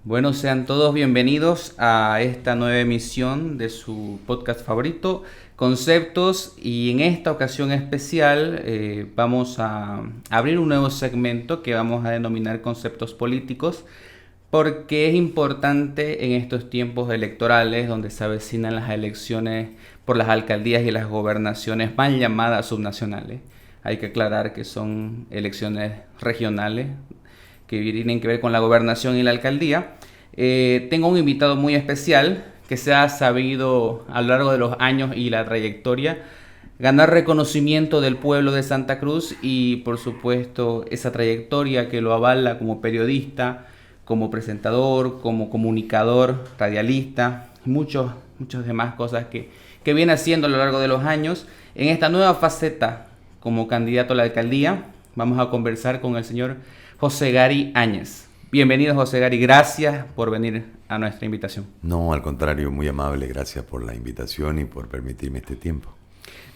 Bueno, sean todos bienvenidos a esta nueva emisión de su podcast favorito, Conceptos, y en esta ocasión especial vamos a abrir un nuevo segmento que vamos a denominar Conceptos Políticos, porque es importante en estos tiempos electorales donde se avecinan las elecciones por las alcaldías y las gobernaciones mal llamadas subnacionales. Hay que aclarar que son elecciones regionales que tienen que ver con la gobernación y la alcaldía. Tengo un invitado muy especial que se ha sabido a lo largo de los años y la trayectoria ganar reconocimiento del pueblo de Santa Cruz y por supuesto esa trayectoria que lo avala como periodista, como presentador, como comunicador, radialista, muchas demás cosas que viene haciendo a lo largo de los años. En esta nueva faceta como candidato a la alcaldía vamos a conversar con el señor José Gary Áñez. Bienvenido, José Gary, gracias por venir a nuestra invitación. No, al contrario, muy amable, gracias por la invitación y por permitirme este tiempo.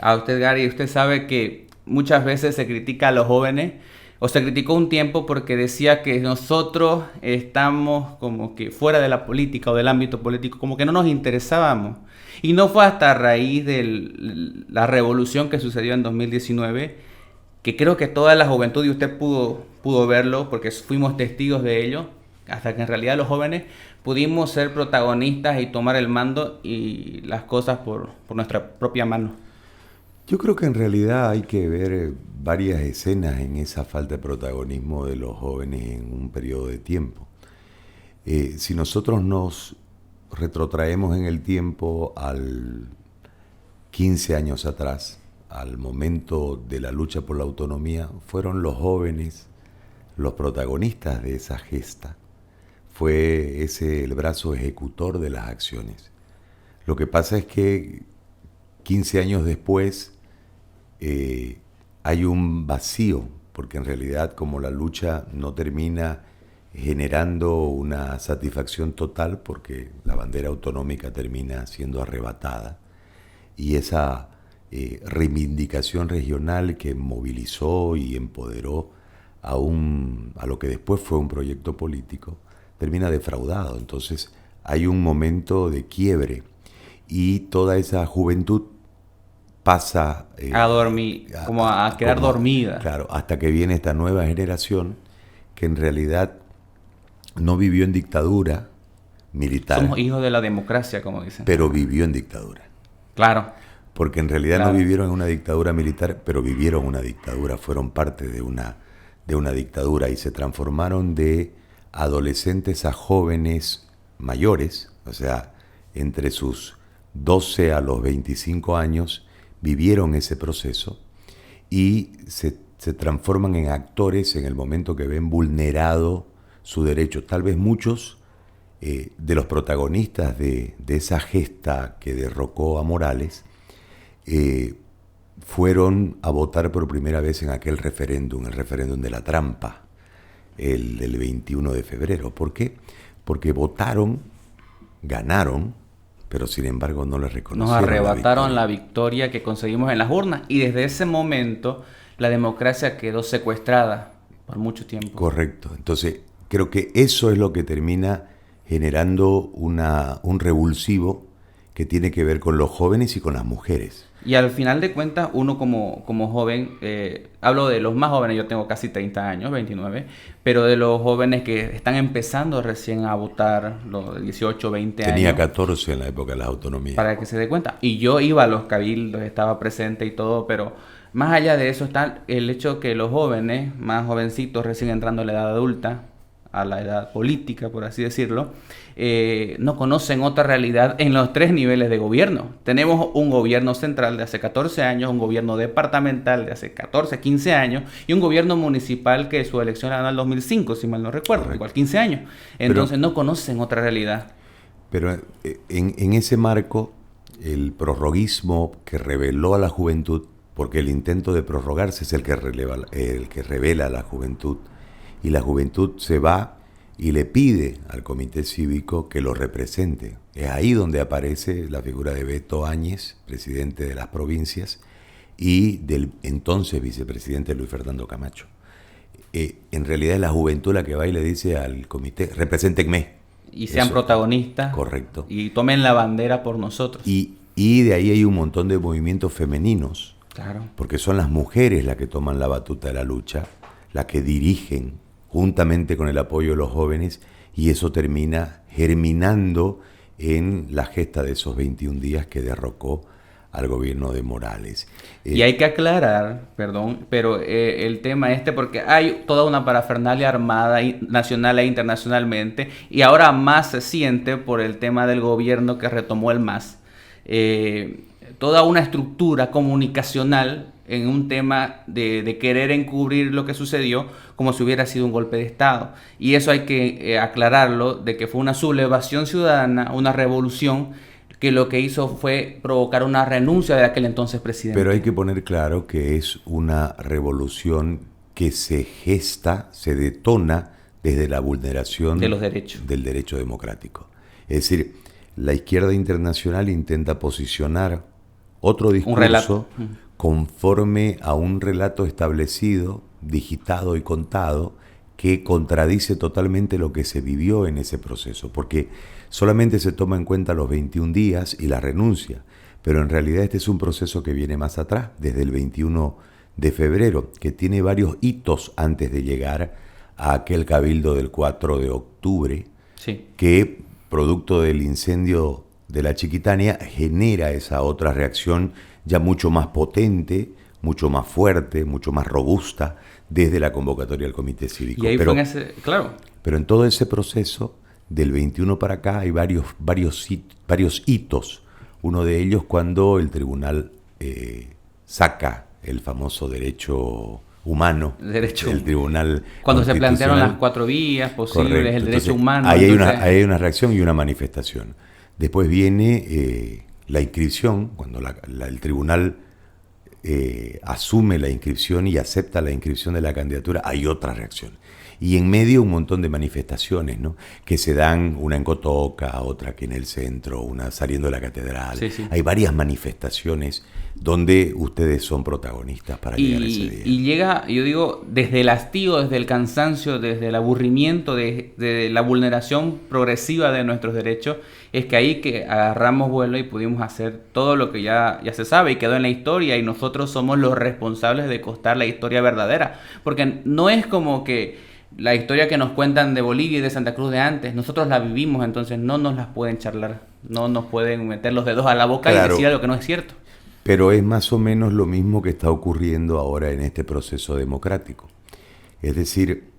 A usted, Gary, usted sabe que muchas veces se critica a los jóvenes, o se criticó un tiempo porque decía que nosotros estamos como que fuera de la política o del ámbito político, como que no nos interesábamos. Y no fue hasta a raíz de la revolución que sucedió en 2019 que creo que toda la juventud, y usted pudo verlo porque fuimos testigos de ello, hasta que en realidad los jóvenes pudimos ser protagonistas y tomar el mando y las cosas por nuestra propia mano. Yo creo que en realidad hay que ver varias escenas en esa falta de protagonismo de los jóvenes en un periodo de tiempo. Si nosotros nos retrotraemos en el tiempo al 15 años atrás, al momento de la lucha por la autonomía, fueron los jóvenes los protagonistas de esa gesta. Fue ese el brazo ejecutor de las acciones. Lo que pasa es que 15 años después hay un vacío, porque en realidad como la lucha no termina generando una satisfacción total, porque la bandera autonómica termina siendo arrebatada, y esa reivindicación regional que movilizó y empoderó a lo que después fue un proyecto político, termina defraudado. Entonces hay un momento de quiebre y toda esa juventud pasa a dormir, como a quedar dormida. Claro, hasta que viene esta nueva generación que en realidad no vivió en dictadura militar. Somos hijos de la democracia, como dicen. Pero vivió en dictadura. Claro. Porque en realidad Claro. No vivieron en una dictadura militar, pero vivieron una dictadura, fueron parte de una dictadura y se transformaron de adolescentes a jóvenes mayores, o sea, entre sus 12 a los 25 años, vivieron ese proceso y se transforman en actores en el momento que ven vulnerado su derecho. Tal vez muchos de los protagonistas de esa gesta que derrocó a Morales fueron a votar por primera vez en aquel referéndum, el referéndum de la trampa, el del 21 de febrero. ¿Por qué? Porque votaron, ganaron, pero sin embargo no les reconocieron. Nos arrebataron la victoria que conseguimos en las urnas y desde ese momento la democracia quedó secuestrada por mucho tiempo. Correcto. Entonces creo que eso es lo que termina generando un revulsivo que tiene que ver con los jóvenes y con las mujeres. Y al final de cuentas, uno como joven, hablo de los más jóvenes, yo tengo casi 30 años, 29, pero de los jóvenes que están empezando recién a votar, los de 18, 20 años. Tenía 14 en la época de las autonomías. Para que se dé cuenta. Y yo iba a los cabildos, estaba presente y todo, pero más allá de eso está el hecho que los jóvenes, más jovencitos, recién entrando a la edad adulta, a la edad política, por así decirlo, no conocen otra realidad en los tres niveles de gobierno. Tenemos un gobierno central de hace 14 años, un gobierno departamental de hace 14, 15 años y un gobierno municipal que su elección era en el 2005, si mal no recuerdo, Correcto. igual 15 años. Entonces no conocen otra realidad. Pero en ese marco, el prorroguismo que reveló a la juventud, porque el intento de prorrogarse es el que revela a la juventud, y la juventud se va y le pide al comité cívico que lo represente. Es ahí donde aparece la figura de Beto Áñez, presidente de las provincias, y del entonces vicepresidente Luis Fernando Camacho. En realidad es la juventud la que va y le dice al comité, represéntenme. Y sean Eso, protagonistas. correcto. Y tomen la bandera por nosotros. Y de ahí hay un montón de movimientos femeninos, Claro. porque son las mujeres las que toman la batuta de la lucha, las que dirigen juntamente con el apoyo de los jóvenes, y eso termina germinando en la gesta de esos 21 días que derrocó al gobierno de Morales. Y hay que aclarar, perdón, pero el tema porque hay toda una parafernalia armada nacional e internacionalmente, y ahora más se siente por el tema del gobierno que retomó el MAS. Toda una estructura comunicacional en un tema de querer encubrir lo que sucedió como si hubiera sido un golpe de Estado. Y eso hay que aclararlo, de que fue una sublevación ciudadana, una revolución, que lo que hizo fue provocar una renuncia de aquel entonces presidente. Pero hay que poner claro que es una revolución que se gesta, se detona desde la vulneración de los derechos. Del derecho democrático. Es decir, la izquierda internacional intenta posicionar otro discurso conforme a un relato establecido, digitado y contado, que contradice totalmente lo que se vivió en ese proceso, porque solamente se toma en cuenta los 21 días y la renuncia, pero en realidad este es un proceso que viene más atrás, desde el 21 de febrero, que tiene varios hitos antes de llegar a aquel cabildo del 4 de octubre, sí, que, producto del incendio de la Chiquitania, genera esa otra reacción ya mucho más potente, mucho más fuerte, mucho más robusta, desde la convocatoria del Comité Cívico. Y ahí fue en ese, claro. Pero en todo ese proceso, del 21 para acá, hay varios hitos. Uno de ellos cuando el tribunal saca el famoso derecho humano, el tribunal cuando se plantearon las 4 vías posibles, correcto, el derecho humano. Ahí hay una reacción y una manifestación. Después viene la inscripción, cuando el tribunal asume la inscripción y acepta la inscripción de la candidatura, hay otra reacción. Y en medio un montón de manifestaciones, ¿no?, que se dan, una en Cotoca, otra aquí en el centro, una saliendo de la catedral. Sí, sí. Hay varias manifestaciones donde ustedes son protagonistas para llegar a ese día. Y llega, yo digo, desde el hastío, desde el cansancio, desde el aburrimiento, de la vulneración progresiva de nuestros derechos, es que ahí que agarramos vuelo y pudimos hacer todo lo que ya se sabe y quedó en la historia, y nosotros somos los responsables de contar la historia verdadera. Porque no es como que la historia que nos cuentan de Bolivia y de Santa Cruz de antes, nosotros la vivimos, entonces no nos las pueden charlar, no nos pueden meter los dedos a la boca, claro, y decir algo que no es cierto. Pero es más o menos lo mismo que está ocurriendo ahora en este proceso democrático. Es decir,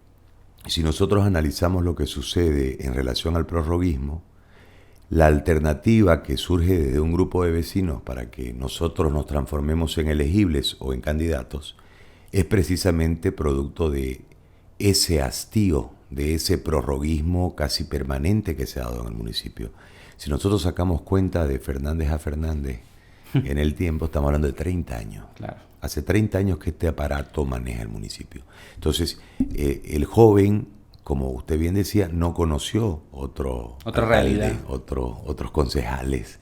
si nosotros analizamos lo que sucede en relación al prorroguismo, la alternativa que surge desde un grupo de vecinos para que nosotros nos transformemos en elegibles o en candidatos es precisamente producto de ese hastío, de ese prorroguismo casi permanente que se ha dado en el municipio. Si nosotros sacamos cuenta de Fernández a Fernández en el tiempo, estamos hablando de 30 años. Claro. Hace 30 años que este aparato maneja el municipio. Entonces, el joven, como usted bien decía, no conoció otra realidad, otros concejales.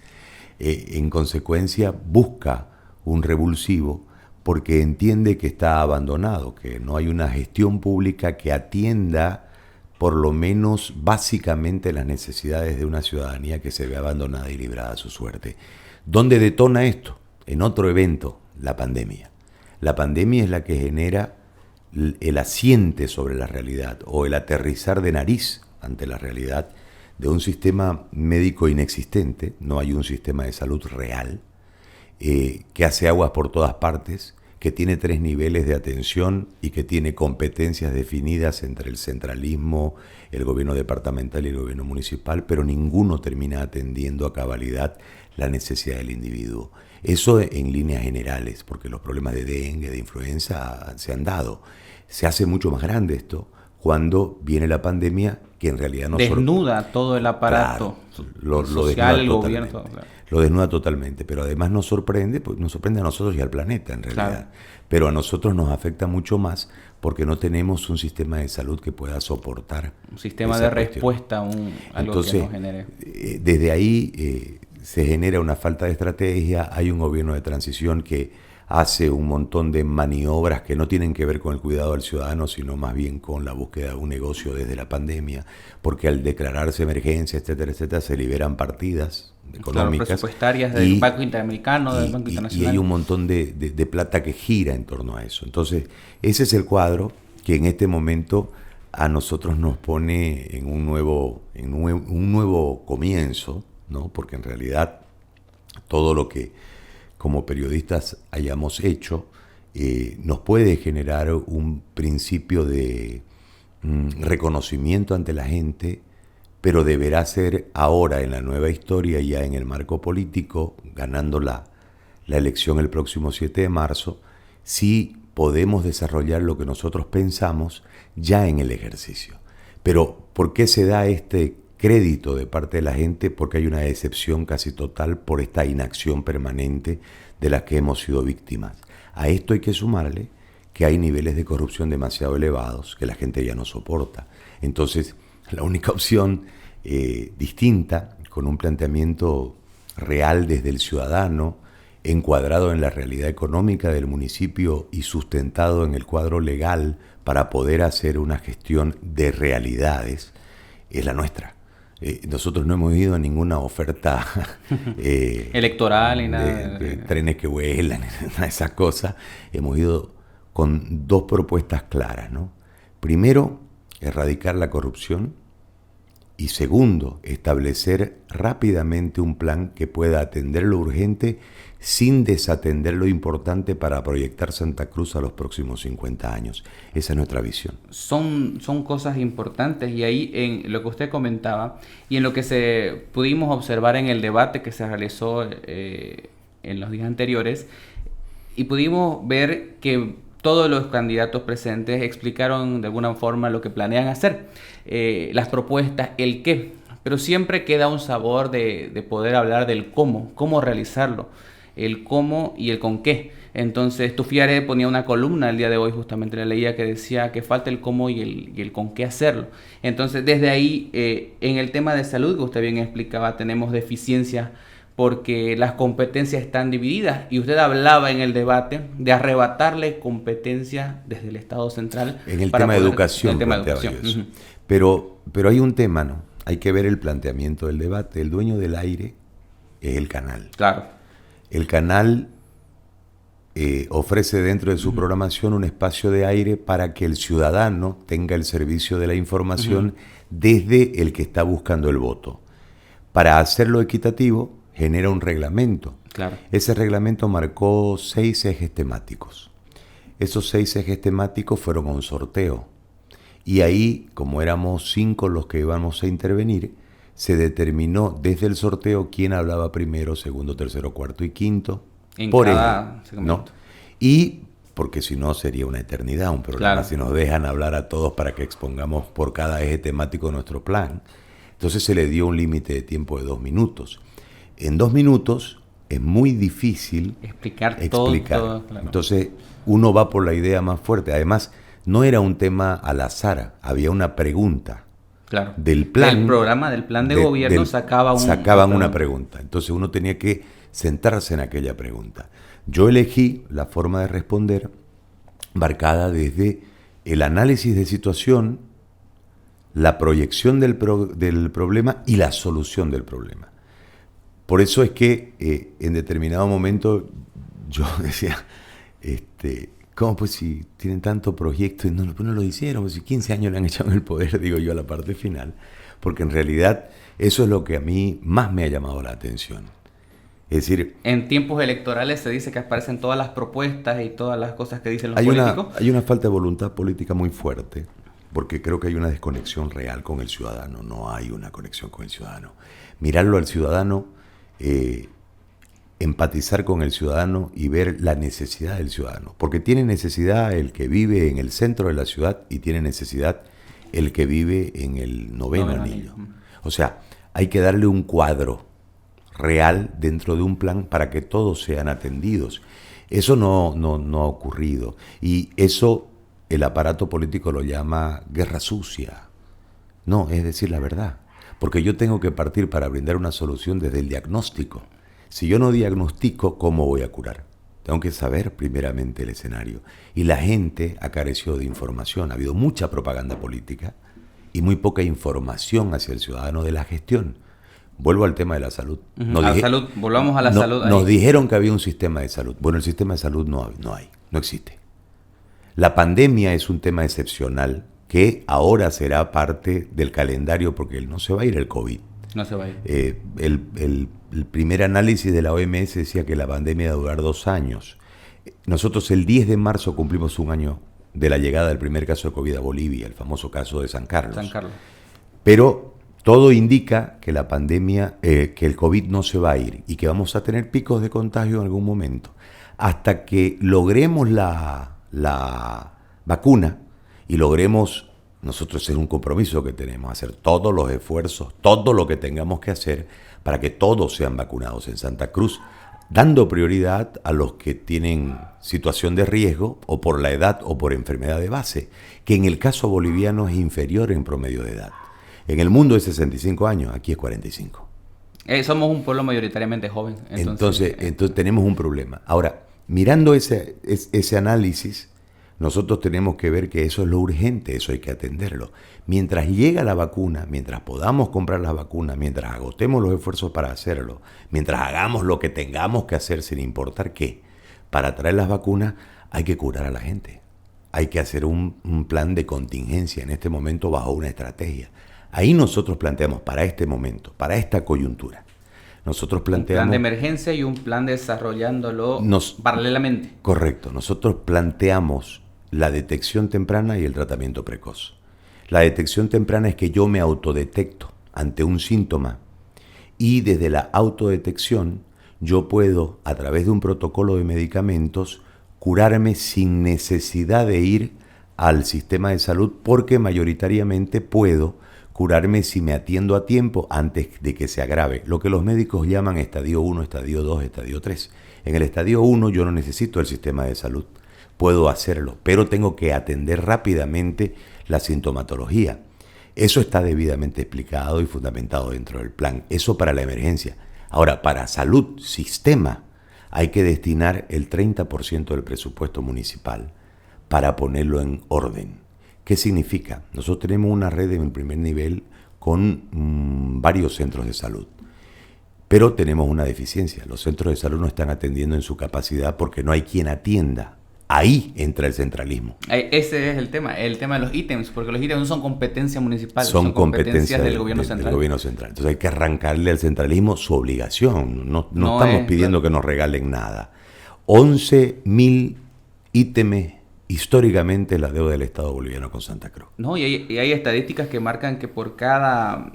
En consecuencia, busca un revulsivo porque entiende que está abandonado, que no hay una gestión pública que atienda por lo menos básicamente las necesidades de una ciudadanía que se ve abandonada y librada a su suerte. ¿Dónde detona esto? En otro evento, la pandemia. La pandemia es la que genera el asiente sobre la realidad o el aterrizar de nariz ante la realidad de un sistema médico inexistente. No hay un sistema de salud real, que hace aguas por todas partes, que tiene 3 niveles de atención y que tiene competencias definidas entre el centralismo, el gobierno departamental y el gobierno municipal, pero ninguno termina atendiendo a cabalidad la necesidad del individuo. Eso en líneas generales, porque los problemas de dengue, de influenza se han dado. Se hace mucho más grande esto cuando viene la pandemia, que en realidad no desnuda todo el aparato, claro, lo social, el gobierno. Claro. Lo desnuda totalmente, pero además nos sorprende, pues nos sorprende a nosotros y al planeta en realidad. Claro. Pero a nosotros nos afecta mucho más porque no tenemos un sistema de salud que pueda soportar un sistema de respuesta a algo. Entonces, que nos genere. Desde ahí se genera una falta de estrategia. Hay un gobierno de transición que hace un montón de maniobras que no tienen que ver con el cuidado del ciudadano, sino más bien con la búsqueda de un negocio desde la pandemia, porque al declararse emergencia, etcétera, etcétera, se liberan partidas económicas. Claro, presupuestarias del Banco Interamericano, del Banco Internacional. Y hay un montón de plata que gira en torno a eso. Entonces, ese es el cuadro que en este momento a nosotros nos pone en un nuevo comienzo, ¿no? Porque en realidad todo lo que como periodistas hayamos hecho nos puede generar un principio de reconocimiento ante la gente, pero deberá ser ahora en la nueva historia, ya en el marco político, ganando la elección el próximo 7 de marzo, si podemos desarrollar lo que nosotros pensamos ya en el ejercicio. Pero ¿por qué se da este crédito de parte de la gente? Porque hay una decepción casi total por esta inacción permanente de la que hemos sido víctimas. A esto hay que sumarle que hay niveles de corrupción demasiado elevados que la gente ya no soporta. Entonces, la única opción distinta, con un planteamiento real desde el ciudadano, encuadrado en la realidad económica del municipio y sustentado en el cuadro legal para poder hacer una gestión de realidades, es la nuestra. Nosotros no hemos ido a ninguna oferta electoral y nada de trenes que vuelan, nada de esas cosas. Hemos ido con dos propuestas claras, ¿no? Primero, erradicar la corrupción, y segundo, establecer rápidamente un plan que pueda atender lo urgente sin desatender lo importante para proyectar Santa Cruz a los próximos 50 años. Esa es nuestra visión. Son cosas importantes, y ahí en lo que usted comentaba y en lo que pudimos observar en el debate que se realizó en los días anteriores, y pudimos ver que todos los candidatos presentes explicaron de alguna forma lo que planean hacer, las propuestas, el qué, pero siempre queda un sabor de poder hablar del cómo realizarlo, el cómo y el con qué. Entonces, Tufiare ponía una columna el día de hoy, justamente la leía, que decía que falta el cómo y el con qué hacerlo. Entonces, desde ahí, en el tema de salud, que usted bien explicaba, tenemos deficiencias porque las competencias están divididas, y usted hablaba en el debate de arrebatarle competencias desde el Estado central. En el tema de educación. Uh-huh. Pero hay un tema, ¿no? Hay que ver el planteamiento del debate. El dueño del aire es el canal. Claro. El canal ofrece dentro de su programación un espacio de aire para que el ciudadano tenga el servicio de la información desde el que está buscando el voto. Para hacerlo equitativo, genera un reglamento. Claro. Ese reglamento marcó 6 ejes temáticos. Esos 6 ejes temáticos fueron un sorteo. Y ahí, como éramos 5 los que íbamos a intervenir, se determinó desde el sorteo quién hablaba primero, segundo, tercero, cuarto y quinto. Por cada segmento. ¿No? Y porque si no sería una eternidad un programa, claro, si nos dejan hablar a todos para que expongamos por cada eje temático nuestro plan. Entonces se le dio un límite de tiempo de 2 minutos. En 2 minutos es muy difícil explicar. Todo, claro. Entonces uno va por la idea más fuerte. Además, no era un tema al azar, había una pregunta. Claro. Del plan. El programa del plan de gobierno sacaban una pregunta. Entonces uno tenía que centrarse en aquella pregunta. Yo elegí la forma de responder marcada desde el análisis de situación, la proyección del problema y la solución del problema. Por eso es que en determinado momento yo decía, ¿cómo pues si tienen tanto proyecto y no lo hicieron? Pues si 15 años le han echado en el poder, digo yo, a la parte final. Porque en realidad eso es lo que a mí más me ha llamado la atención. Es decir, en tiempos electorales se dice que aparecen todas las propuestas y todas las cosas que dicen los políticos. Hay una falta de voluntad política muy fuerte, porque creo que hay una desconexión real con el ciudadano. No hay una conexión con el ciudadano. Mirarlo al ciudadano, empatizar con el ciudadano y ver la necesidad del ciudadano. Porque tiene necesidad el que vive en el centro de la ciudad y tiene necesidad el que vive en el noveno anillo. O sea, hay que darle un cuadro real dentro de un plan para que todos sean atendidos. Eso no ha ocurrido. Y eso el aparato político lo llama guerra sucia. No, es decir la verdad. Porque yo tengo que partir para brindar una solución desde el diagnóstico. Si yo no diagnostico, ¿cómo voy a curar? tengo que saber primeramente el escenario. Y la gente ha carecido de información. Ha habido mucha propaganda política y muy poca información hacia el ciudadano de la gestión. Vuelvo al tema de la salud. Salud, volvamos a la salud. Nos dijeron que había un sistema de salud. Bueno, el sistema de salud no existe. La pandemia es un tema excepcional que ahora será parte del calendario porque no se va a ir el COVID. No se va a ir. El primer análisis de la OMS decía que la pandemia iba a durar 2 años. Nosotros el 10 de marzo cumplimos 1 año de la llegada del primer caso de COVID a Bolivia, el famoso caso de San Carlos. Pero todo indica que la pandemia, que el COVID no se va a ir y que vamos a tener picos de contagio en algún momento. Hasta que logremos la vacuna y logremos, nosotros es un compromiso que tenemos, hacer todos los esfuerzos, todo lo que tengamos que hacer para que todos sean vacunados en Santa Cruz, dando prioridad a los que tienen situación de riesgo o por la edad o por enfermedad de base, que en el caso boliviano es inferior en promedio de edad. En el mundo es 65 años, aquí es 45. Somos un pueblo mayoritariamente joven. Entonces tenemos un problema. Ahora, mirando ese análisis, nosotros tenemos que ver que eso es lo urgente, eso hay que atenderlo. Mientras llega la vacuna, mientras podamos comprar las vacunas, mientras agotemos los esfuerzos para hacerlo, mientras hagamos lo que tengamos que hacer sin importar qué, para traer las vacunas hay que curar a la gente. Hay que hacer un plan de contingencia en este momento bajo una estrategia. Ahí nosotros planteamos para este momento, para esta coyuntura. Nosotros planteamos... Un plan de emergencia y un plan desarrollándolo paralelamente. Correcto. Nosotros planteamos la detección temprana y el tratamiento precoz. La detección temprana es que yo me autodetecto ante un síntoma y desde la autodetección yo puedo, a través de un protocolo de medicamentos, curarme sin necesidad de ir al sistema de salud porque mayoritariamente puedo curarme si me atiendo a tiempo antes de que se agrave, lo que los médicos llaman estadio 1, estadio 2, estadio 3. En el estadio 1 yo no necesito el sistema de salud, puedo hacerlo, pero tengo que atender rápidamente la sintomatología. Eso está debidamente explicado y fundamentado dentro del plan, eso para la emergencia. Ahora, para salud, sistema, hay que destinar el 30% del presupuesto municipal para ponerlo en orden. ¿Qué significa? Nosotros tenemos una red en el primer nivel con varios centros de salud, pero tenemos una deficiencia. Los centros de salud no están atendiendo en su capacidad porque no hay quien atienda. Ahí entra el centralismo. Ese es el tema de los ítems, porque los ítems no son competencia municipal, son competencias del gobierno central. Del gobierno central. Entonces hay que arrancarle al centralismo su obligación. No estamos pidiendo que nos regalen nada. 11.000 ítems históricamente la deuda del Estado boliviano con Santa Cruz. No, y hay estadísticas que marcan que por cada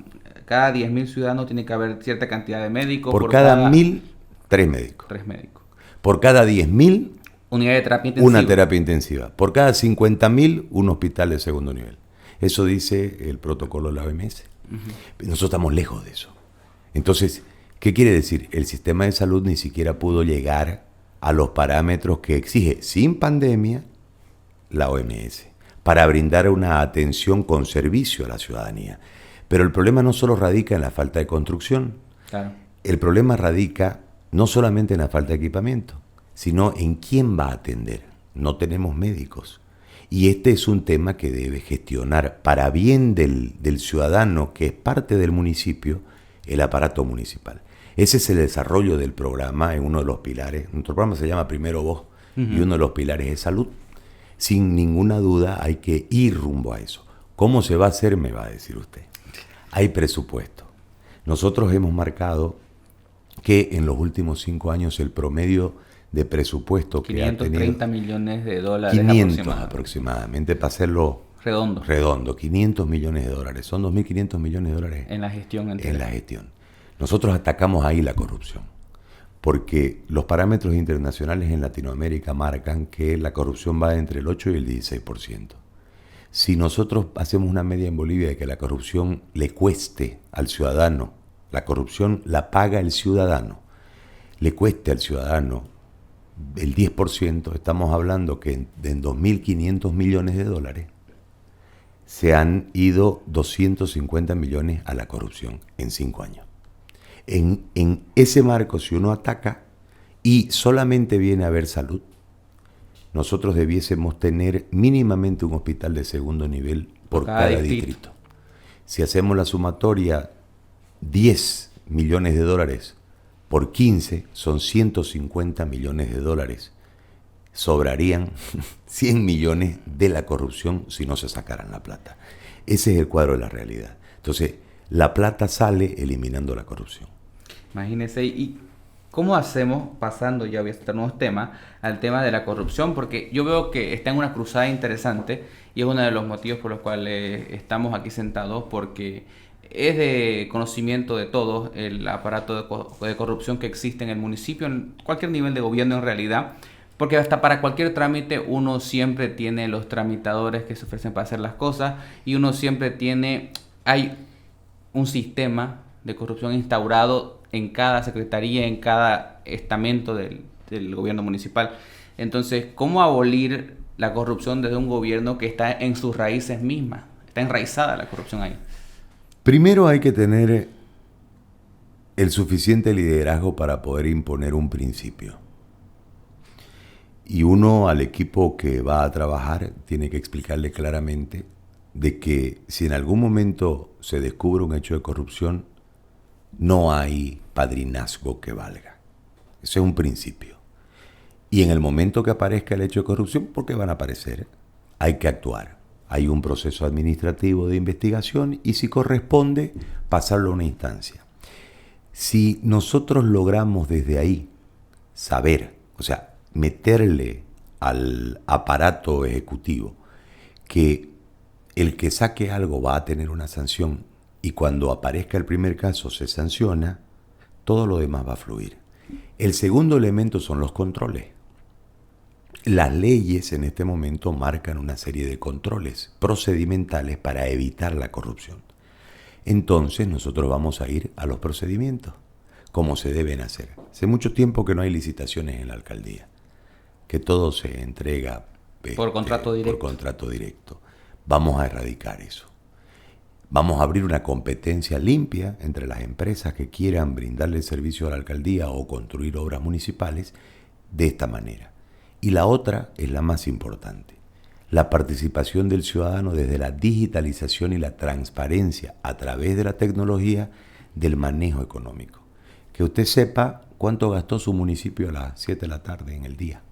10.000 ciudadanos tiene que haber cierta cantidad de médicos. Por cada 1.000, 3 médicos. 3 médicos. Por cada 10.000, unidad de terapia intensiva. Una terapia intensiva. Por cada 50.000, un hospital de segundo nivel. Eso dice el protocolo de la OMS. Uh-huh. Nosotros estamos lejos de eso. Entonces, ¿qué quiere decir? El sistema de salud ni siquiera pudo llegar a los parámetros que exige, sin pandemia, la OMS, para brindar una atención con servicio a la ciudadanía. Pero el problema no solo radica en la falta de construcción. Claro. El problema radica no solamente en la falta de equipamiento, sino en quién va a atender. No tenemos médicos. Y este es un tema que debe gestionar para bien del ciudadano, que es parte del municipio, el aparato municipal. Ese es el desarrollo del programa en uno de los pilares. Nuestro programa se llama Primero Vos, uh-huh, y uno de los pilares es salud. Sin ninguna duda hay que ir rumbo a eso. ¿Cómo se va a hacer? Me va a decir usted. Hay presupuesto. Nosotros hemos marcado que en los últimos 5 años el promedio de presupuesto que ha tenido... 530 millones de dólares 500 aproximadamente, para hacerlo redondo, 500 millones de dólares. Son 2.500 millones de dólares en la gestión entera. En la gestión. Nosotros atacamos ahí la corrupción, porque los parámetros internacionales en Latinoamérica marcan que la corrupción va entre el 8 y el 16%. Si nosotros hacemos una media en Bolivia de que la corrupción le cueste al ciudadano, la corrupción la paga el ciudadano, le cueste al ciudadano el 10%, estamos hablando que en 2.500 millones de dólares se han ido 250 millones a la corrupción en 5 años. En ese marco, si uno ataca y solamente viene a haber salud, nosotros debiésemos tener mínimamente un hospital de segundo nivel por cada distrito. Si hacemos la sumatoria, 10 millones de dólares por 15 son 150 millones de dólares. Sobrarían 100 millones de la corrupción si no se sacaran la plata. Ese es el cuadro de la realidad. Entonces, la plata sale eliminando la corrupción. Imagínese, ¿y cómo hacemos, pasando ya a estos nuevos temas, al tema de la corrupción? Porque yo veo que está en una cruzada interesante y es uno de los motivos por los cuales estamos aquí sentados, porque es de conocimiento de todos el aparato de corrupción que existe en el municipio, en cualquier nivel de gobierno en realidad, porque hasta para cualquier trámite uno siempre tiene los tramitadores que se ofrecen para hacer las cosas y uno siempre hay un sistema de corrupción instaurado en cada secretaría, en cada estamento del gobierno municipal. Entonces, ¿cómo abolir la corrupción desde un gobierno que está en sus raíces mismas? Está enraizada la corrupción ahí. Primero hay que tener el suficiente liderazgo para poder imponer un principio. Y uno al equipo que va a trabajar tiene que explicarle claramente de que si en algún momento se descubre un hecho de corrupción, no hay padrinazgo que valga. Ese es un principio. Y en el momento que aparezca el hecho de corrupción, porque van a aparecer, hay que actuar. Hay un proceso administrativo de investigación y si corresponde, pasarlo a una instancia. Si nosotros logramos desde ahí saber, o sea, meterle al aparato ejecutivo que el que saque algo va a tener una sanción y cuando aparezca el primer caso se sanciona, todo lo demás va a fluir. El segundo elemento son los controles. Las leyes en este momento marcan una serie de controles procedimentales para evitar la corrupción. Entonces nosotros vamos a ir a los procedimientos, como se deben hacer. Hace mucho tiempo que no hay licitaciones en la alcaldía, que todo se entrega por contrato directo. Vamos a erradicar eso. Vamos a abrir una competencia limpia entre las empresas que quieran brindarle servicio a la alcaldía o construir obras municipales de esta manera. Y la otra es la más importante, la participación del ciudadano desde la digitalización y la transparencia a través de la tecnología del manejo económico. Que usted sepa cuánto gastó su municipio a las 7 de la tarde en el día.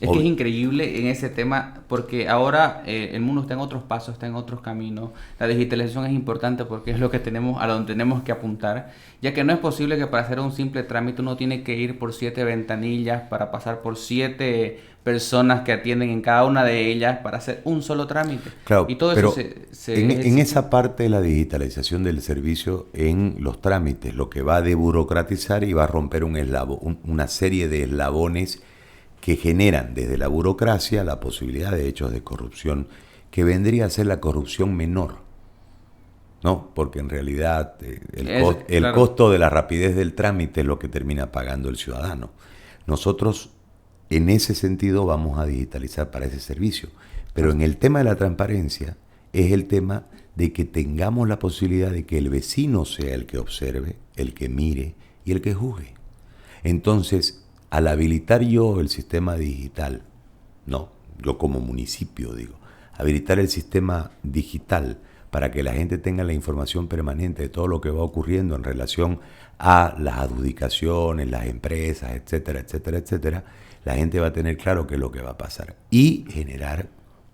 Es que es increíble en ese tema, porque ahora el mundo está en otros pasos, está en otros caminos. La digitalización es importante porque es lo que tenemos, a donde tenemos que apuntar, ya que no es posible que para hacer un simple trámite uno tiene que ir por 7 ventanillas, para pasar por 7 personas que atienden en cada una de ellas para hacer un solo trámite. Claro, y todo pero eso en esa parte de la digitalización del servicio en los trámites, lo que va a deburocratizar y va a romper una serie de eslabones que generan desde la burocracia la posibilidad de hechos de corrupción, que vendría a ser la corrupción menor, ¿no? Porque en realidad el costo de la rapidez del trámite es lo que termina pagando el ciudadano. Nosotros, en ese sentido, vamos a digitalizar para ese servicio. Pero en el tema de la transparencia, es el tema de que tengamos la posibilidad de que el vecino sea el que observe, el que mire y el que juzgue. Entonces, al habilitar yo el sistema digital, yo como municipio digo, habilitar el sistema digital para que la gente tenga la información permanente de todo lo que va ocurriendo en relación a las adjudicaciones, las empresas, etcétera, etcétera, etcétera, la gente va a tener claro qué es lo que va a pasar y generar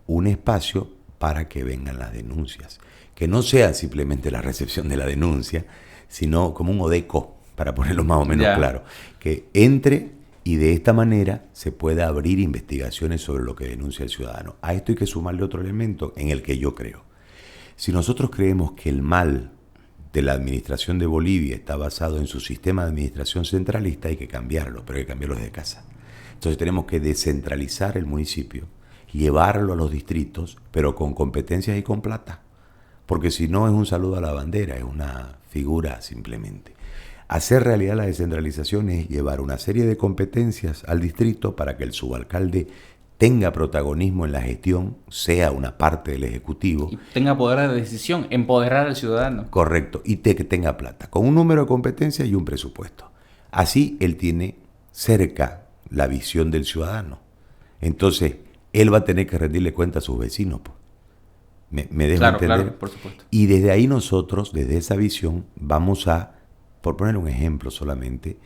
un espacio para que vengan las denuncias, que no sea simplemente la recepción de la denuncia, sino como un ODECO, para ponerlo más o menos claro, que entre y de esta manera se puede abrir investigaciones sobre lo que denuncia el ciudadano. A esto hay que sumarle otro elemento en el que yo creo. Si nosotros creemos que el mal de la administración de Bolivia está basado en su sistema de administración centralista, hay que cambiarlo, pero hay que cambiarlo desde casa. Entonces tenemos que descentralizar el municipio, llevarlo a los distritos, pero con competencias y con plata. Porque si no es un saludo a la bandera, es una figura simplemente. Hacer realidad la descentralización es llevar una serie de competencias al distrito para que el subalcalde tenga protagonismo en la gestión, sea una parte del ejecutivo. Y tenga poder de decisión, empoderar al ciudadano. Correcto, y que tenga plata, con un número de competencias y un presupuesto. Así él tiene cerca la visión del ciudadano. Entonces, él va a tener que rendirle cuenta a sus vecinos. Pues. ¿Me dejo entender? Claro, por supuesto. Y desde ahí nosotros, desde esa visión, vamos a, por poner un ejemplo solamente,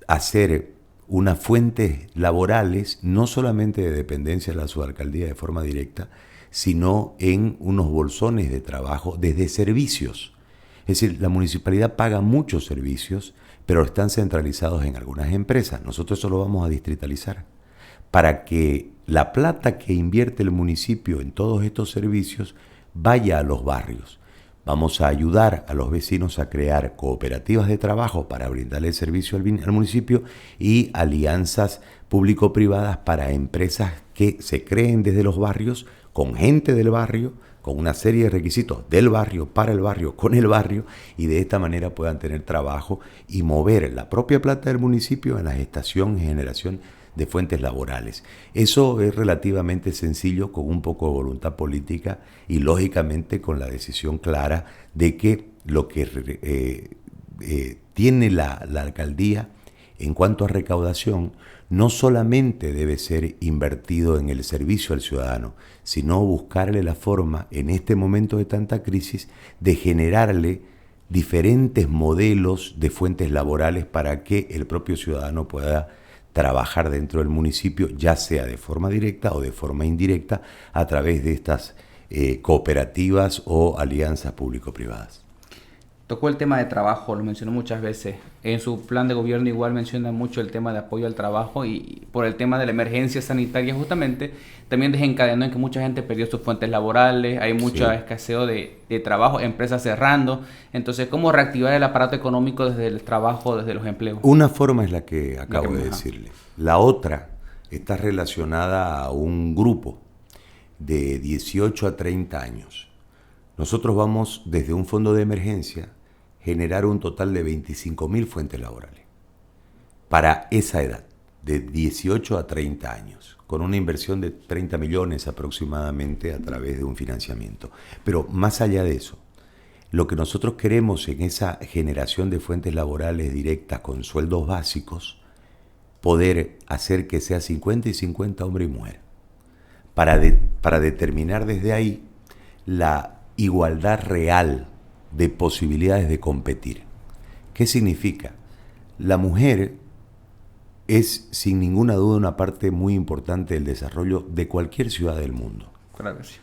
hacer unas fuentes laborales, no solamente de dependencia de la subalcaldía de forma directa, sino en unos bolsones de trabajo desde servicios. Es decir, la municipalidad paga muchos servicios, pero están centralizados en algunas empresas. Nosotros eso lo vamos a distritalizar para que la plata que invierte el municipio en todos estos servicios vaya a los barrios. Vamos a ayudar a los vecinos a crear cooperativas de trabajo para brindarle el servicio al municipio y alianzas público-privadas para empresas que se creen desde los barrios, con gente del barrio, con una serie de requisitos del barrio, para el barrio, con el barrio, y de esta manera puedan tener trabajo y mover la propia plata del municipio en la gestación y generación de fuentes laborales. Eso es relativamente sencillo con un poco de voluntad política y lógicamente con la decisión clara de que lo que tiene la alcaldía en cuanto a recaudación no solamente debe ser invertido en el servicio al ciudadano, sino buscarle la forma en este momento de tanta crisis de generarle diferentes modelos de fuentes laborales para que el propio ciudadano pueda trabajar dentro del municipio, ya sea de forma directa o de forma indirecta, a través de estas cooperativas o alianzas público-privadas. Tocó el tema de trabajo, lo mencionó muchas veces. En su plan de gobierno igual menciona mucho el tema de apoyo al trabajo y por el tema de la emergencia sanitaria justamente también desencadenó en que mucha gente perdió sus fuentes laborales, hay mucha escaseo de trabajo, empresas cerrando. Entonces, ¿cómo reactivar el aparato económico desde el trabajo, desde los empleos? Una forma es la que acabo de decirle. La otra está relacionada a un grupo de 18 a 30 años. Nosotros vamos desde un fondo de emergencia generar un total de 25.000 fuentes laborales para esa edad, de 18 a 30 años, con una inversión de 30 millones aproximadamente a través de un financiamiento. Pero más allá de eso, lo que nosotros queremos en esa generación de fuentes laborales directas con sueldos básicos, poder hacer que sea 50 y 50 hombre y mujer, para determinar desde ahí la igualdad real de posibilidades de competir. ¿Qué significa? La mujer es sin ninguna duda una parte muy importante del desarrollo de cualquier ciudad del mundo. Claro que sí.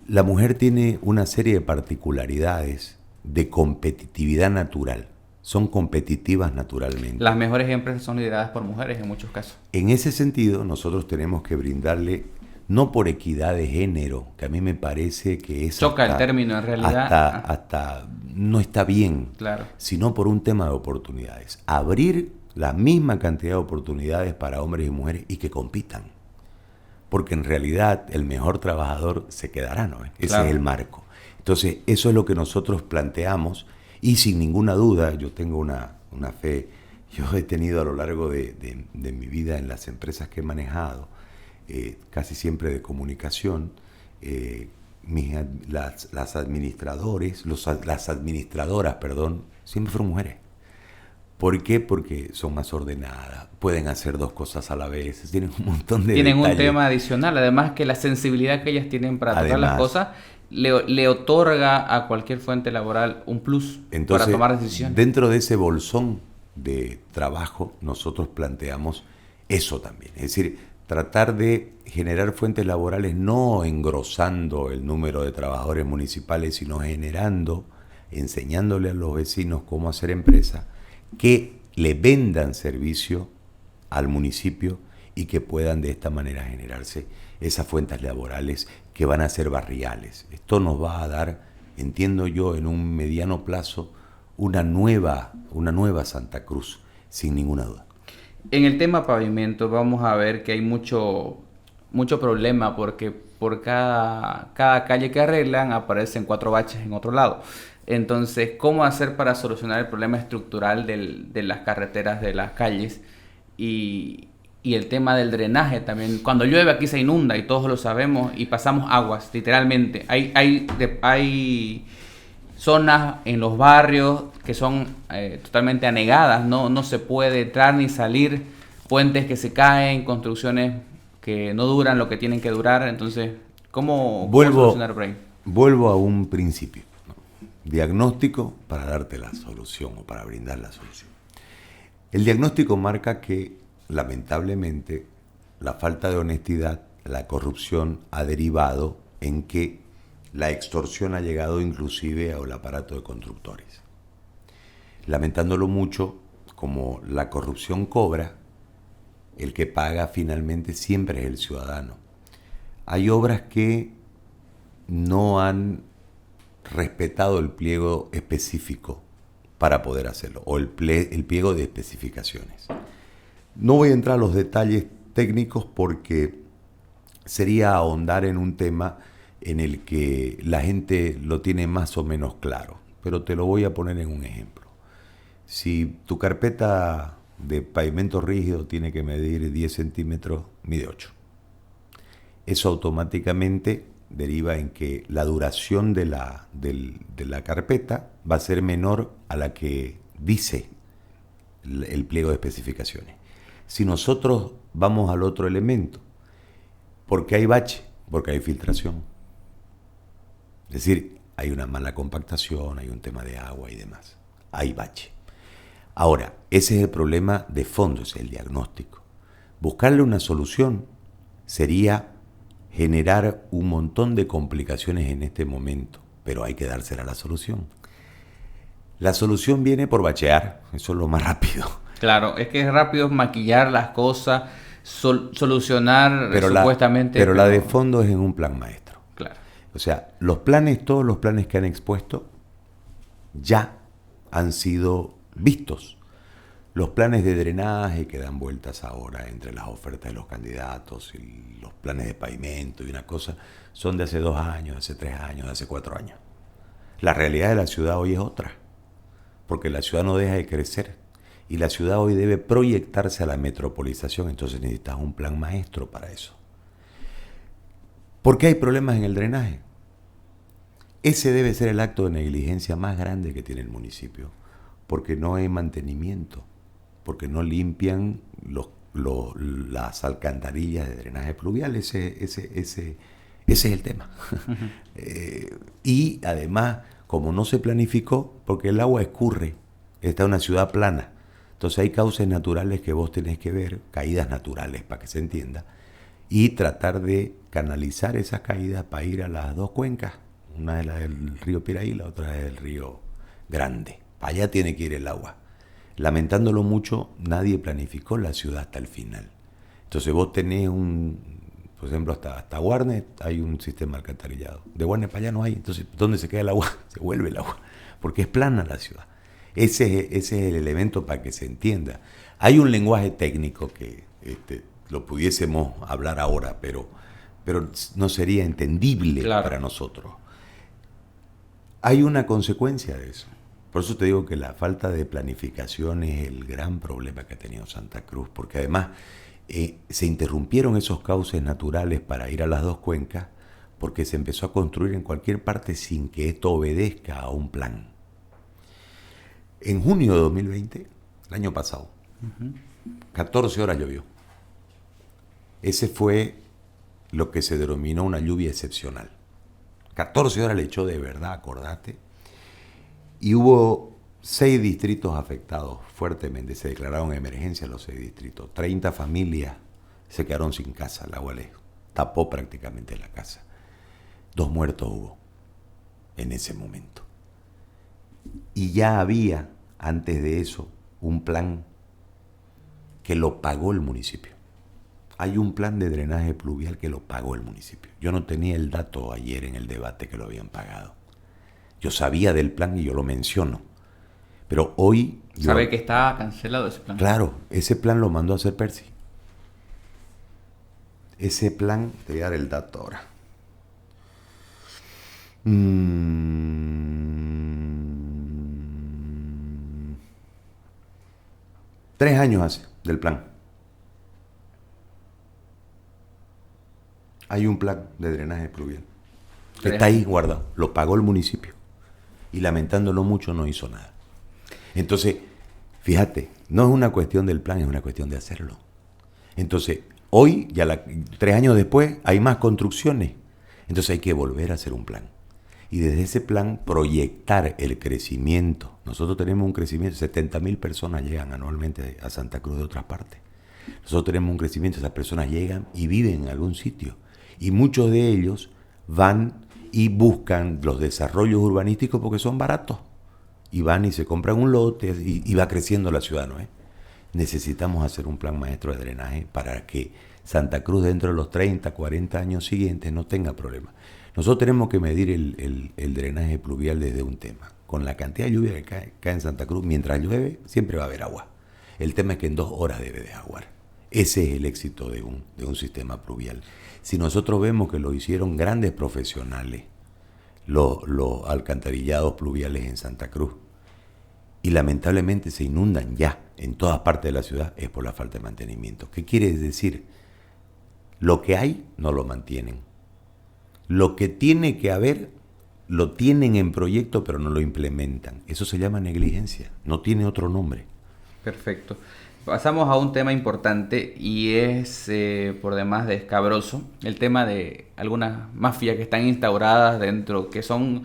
La mujer tiene una serie de particularidades de competitividad natural. Son competitivas naturalmente. Las mejores empresas son lideradas por mujeres en muchos casos. En ese sentido, nosotros tenemos que brindarle, no por equidad de género, que a mí me parece que es choca el término en realidad. Hasta no está bien, claro, sino por un tema de oportunidades. Abrir la misma cantidad de oportunidades para hombres y mujeres y que compitan. Porque en realidad el mejor trabajador se quedará, ¿no? Ese claro. Es el marco. Entonces, eso es lo que nosotros planteamos y sin ninguna duda, yo tengo una fe, yo he tenido a lo largo de mi vida en las empresas que he manejado, casi siempre de comunicación, las administradoras, siempre fueron mujeres. ¿Por qué? Porque son más ordenadas, pueden hacer dos cosas a la vez, tienen un montón de Tienen detalles. Un tema adicional, además que la sensibilidad que ellas tienen para tratar las cosas le otorga a cualquier fuente laboral un plus. Entonces, para tomar decisiones. Dentro de ese bolsón de trabajo nosotros planteamos eso también, es decir, tratar de generar fuentes laborales no engrosando el número de trabajadores municipales, sino enseñándole a los vecinos cómo hacer empresa, que le vendan servicio al municipio y que puedan de esta manera generarse esas fuentes laborales que van a ser barriales. Esto nos va a dar, entiendo yo, en un mediano plazo, una nueva Santa Cruz, sin ninguna duda. En el tema pavimento vamos a ver que hay mucho problema porque por cada calle que arreglan aparecen 4 baches en otro lado. Entonces, ¿cómo hacer para solucionar el problema estructural de las carreteras, de las calles? Y el tema del drenaje también. Cuando llueve aquí se inunda y todos lo sabemos y pasamos aguas, literalmente. Hay zonas en los barrios que son totalmente anegadas, no se puede entrar ni salir, puentes que se caen, construcciones que no duran lo que tienen que durar. Entonces, ¿cómo solucionar por ahí? Vuelvo a un principio, ¿no? Diagnóstico para darte la solución o para brindar la solución. El diagnóstico marca que, lamentablemente, la falta de honestidad, la corrupción ha derivado en que la extorsión ha llegado inclusive al aparato de constructores. Lamentándolo mucho, como la corrupción cobra, el que paga finalmente siempre es el ciudadano. Hay obras que no han respetado el pliego específico para poder hacerlo, o el pliego de especificaciones. No voy a entrar a los detalles técnicos porque sería ahondar en un tema en el que la gente lo tiene más o menos claro, pero te lo voy a poner en un ejemplo. Si tu carpeta de pavimento rígido tiene que medir 10 centímetros, mide 8. Eso automáticamente deriva en que la duración de la carpeta va a ser menor a la que dice el pliego de especificaciones. Si nosotros vamos al otro elemento, ¿por qué hay bache? Porque hay filtración. Es decir, hay una mala compactación, hay un tema de agua y demás. Hay bache. Ahora, ese es el problema de fondo, ese es el diagnóstico. Buscarle una solución sería generar un montón de complicaciones en este momento, pero hay que dársela la solución. La solución viene por bachear, eso es lo más rápido. Claro, es que es rápido maquillar las cosas, solucionar supuestamente. Pero la de fondo es en un plan maestro. Claro. O sea, todos los planes que han expuesto ya han sido vistos. Los planes de drenaje que dan vueltas ahora entre las ofertas de los candidatos y los planes de pavimento y una cosa, son de hace 2 años, de hace 3 años, de hace 4 años. La realidad de la ciudad hoy es otra, porque la ciudad no deja de crecer y la ciudad hoy debe proyectarse a la metropolización, entonces necesitas un plan maestro para eso. ¿Por qué hay problemas en el drenaje? Ese debe ser el acto de negligencia más grande que tiene el municipio, porque no hay mantenimiento, porque no limpian las alcantarillas de drenaje pluvial. Ese es el tema. Y además, como no se planificó, porque el agua escurre, está en una ciudad plana, entonces hay cauces naturales que vos tenés que ver, caídas naturales para que se entienda, y tratar de canalizar esas caídas para ir a las dos cuencas. Una es la del río Piraí, la otra es del río Grande. Para allá tiene que ir el agua. Lamentándolo mucho, nadie planificó la ciudad hasta el final. Entonces vos tenés por ejemplo, hasta Guarne hay un sistema alcantarillado. De Guarne para allá no hay. Entonces, ¿dónde se queda el agua? Se vuelve el agua. Porque es plana la ciudad. Ese es el elemento para que se entienda. Hay un lenguaje técnico que lo pudiésemos hablar ahora, pero no sería entendible para nosotros. Hay una consecuencia de eso. Por eso te digo que la falta de planificación es el gran problema que ha tenido Santa Cruz, porque además se interrumpieron esos cauces naturales para ir a las dos cuencas, porque se empezó a construir en cualquier parte sin que esto obedezca a un plan. En junio de 2020, el año pasado, 14 horas llovió. Ese fue lo que se denominó una lluvia excepcional. 14 horas le echó de verdad, acordate. Y hubo 6 distritos afectados fuertemente. Se declararon emergencia los 6 distritos. 30 familias se quedaron sin casa. El agua les tapó prácticamente la casa. 2 muertos hubo en ese momento. Y ya había, antes de eso, un plan que lo pagó el municipio. Hay un plan de drenaje pluvial que lo pagó el municipio. Yo no tenía el dato ayer en el debate que lo habían pagado. Yo sabía del plan y yo lo menciono. Pero hoy... ¿Sabe que está cancelado ese plan? Claro, ese plan lo mandó a hacer Percy. Ese plan, te voy a dar el dato ahora. 3 años hace del plan. Hay un plan de drenaje pluvial. Está ahí guardado. Lo pagó el municipio. y lamentándolo mucho no hizo nada. Entonces, fíjate, no es una cuestión del plan, es una cuestión de hacerlo. Entonces, hoy, 3 años después, hay más construcciones. Entonces hay que volver a hacer un plan. Y desde ese plan proyectar el crecimiento. Nosotros tenemos un crecimiento, 70.000 personas llegan anualmente a Santa Cruz de otras partes. Nosotros tenemos un crecimiento, esas personas llegan y viven en algún sitio. Y muchos de ellos van y buscan los desarrollos urbanísticos porque son baratos. Y van y se compran un lote y va creciendo la ciudad, ¿no es? Necesitamos hacer un plan maestro de drenaje para que Santa Cruz dentro de los 30, 40 años siguientes no tenga problemas. Nosotros tenemos que medir el drenaje pluvial desde un tema. Con la cantidad de lluvia que cae en Santa Cruz, mientras llueve, siempre va a haber agua. El tema es que en 2 horas debe de aguar. Ese es el éxito de un sistema pluvial. Si nosotros vemos que lo hicieron grandes profesionales, los alcantarillados pluviales en Santa Cruz, y lamentablemente se inundan ya en todas partes de la ciudad, es por la falta de mantenimiento. ¿Qué quiere decir? Lo que hay no lo mantienen. Lo que tiene que haber lo tienen en proyecto pero no lo implementan. Eso se llama negligencia, no tiene otro nombre. Perfecto. Pasamos a un tema importante y es por demás de escabroso, el tema de algunas mafias que están instauradas dentro, que son,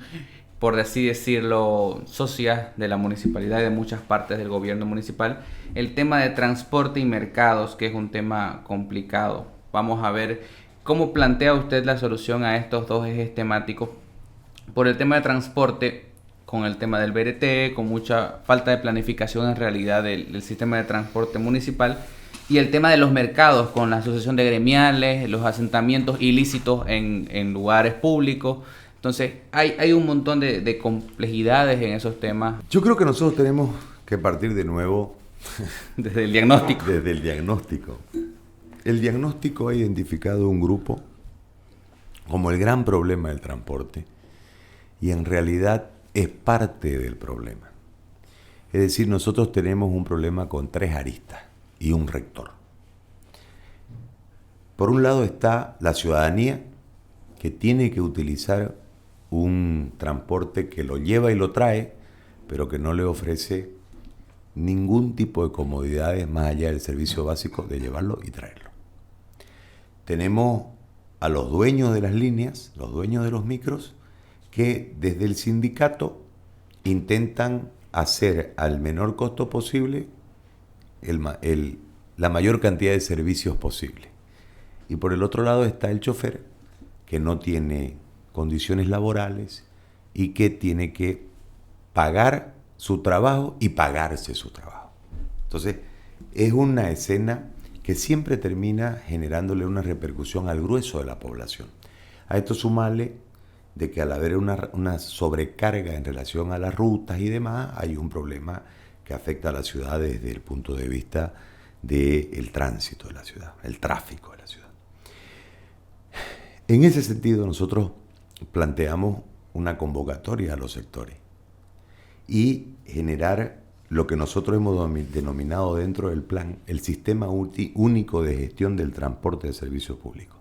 por así decirlo, socias de la municipalidad y de muchas partes del gobierno municipal. El tema de transporte y mercados, que es un tema complicado. Vamos a ver cómo plantea usted la solución a estos dos ejes temáticos. Por el tema de transporte, con el tema del BRT, con mucha falta de planificación en realidad del sistema de transporte municipal, y el tema de los mercados, con la asociación de gremiales, los asentamientos ilícitos en lugares públicos. Entonces, hay un montón de complejidades en esos temas. Yo creo que nosotros tenemos que partir de nuevo desde el diagnóstico. Desde el diagnóstico. El diagnóstico ha identificado un grupo como el gran problema del transporte y en realidad es parte del problema. Es decir, nosotros tenemos un problema con 3 aristas y un rector. Por un lado está la ciudadanía, que tiene que utilizar un transporte que lo lleva y lo trae, pero que no le ofrece ningún tipo de comodidades más allá del servicio básico de llevarlo y traerlo. Tenemos a los dueños de las líneas, los dueños de los micros, que desde el sindicato intentan hacer al menor costo posible la mayor cantidad de servicios posible. Y por el otro lado está el chofer, que no tiene condiciones laborales y que tiene que pagar su trabajo y pagarse su trabajo. Entonces, es una escena que siempre termina generándole una repercusión al grueso de la población. A esto sumarle de que al haber una sobrecarga en relación a las rutas y demás, hay un problema que afecta a la ciudad desde el punto de vista del tránsito de la ciudad, el tráfico de la ciudad. En ese sentido, nosotros planteamos una convocatoria a los sectores y generar lo que nosotros hemos denominado dentro del plan el Sistema Único de Gestión del Transporte de Servicios Públicos.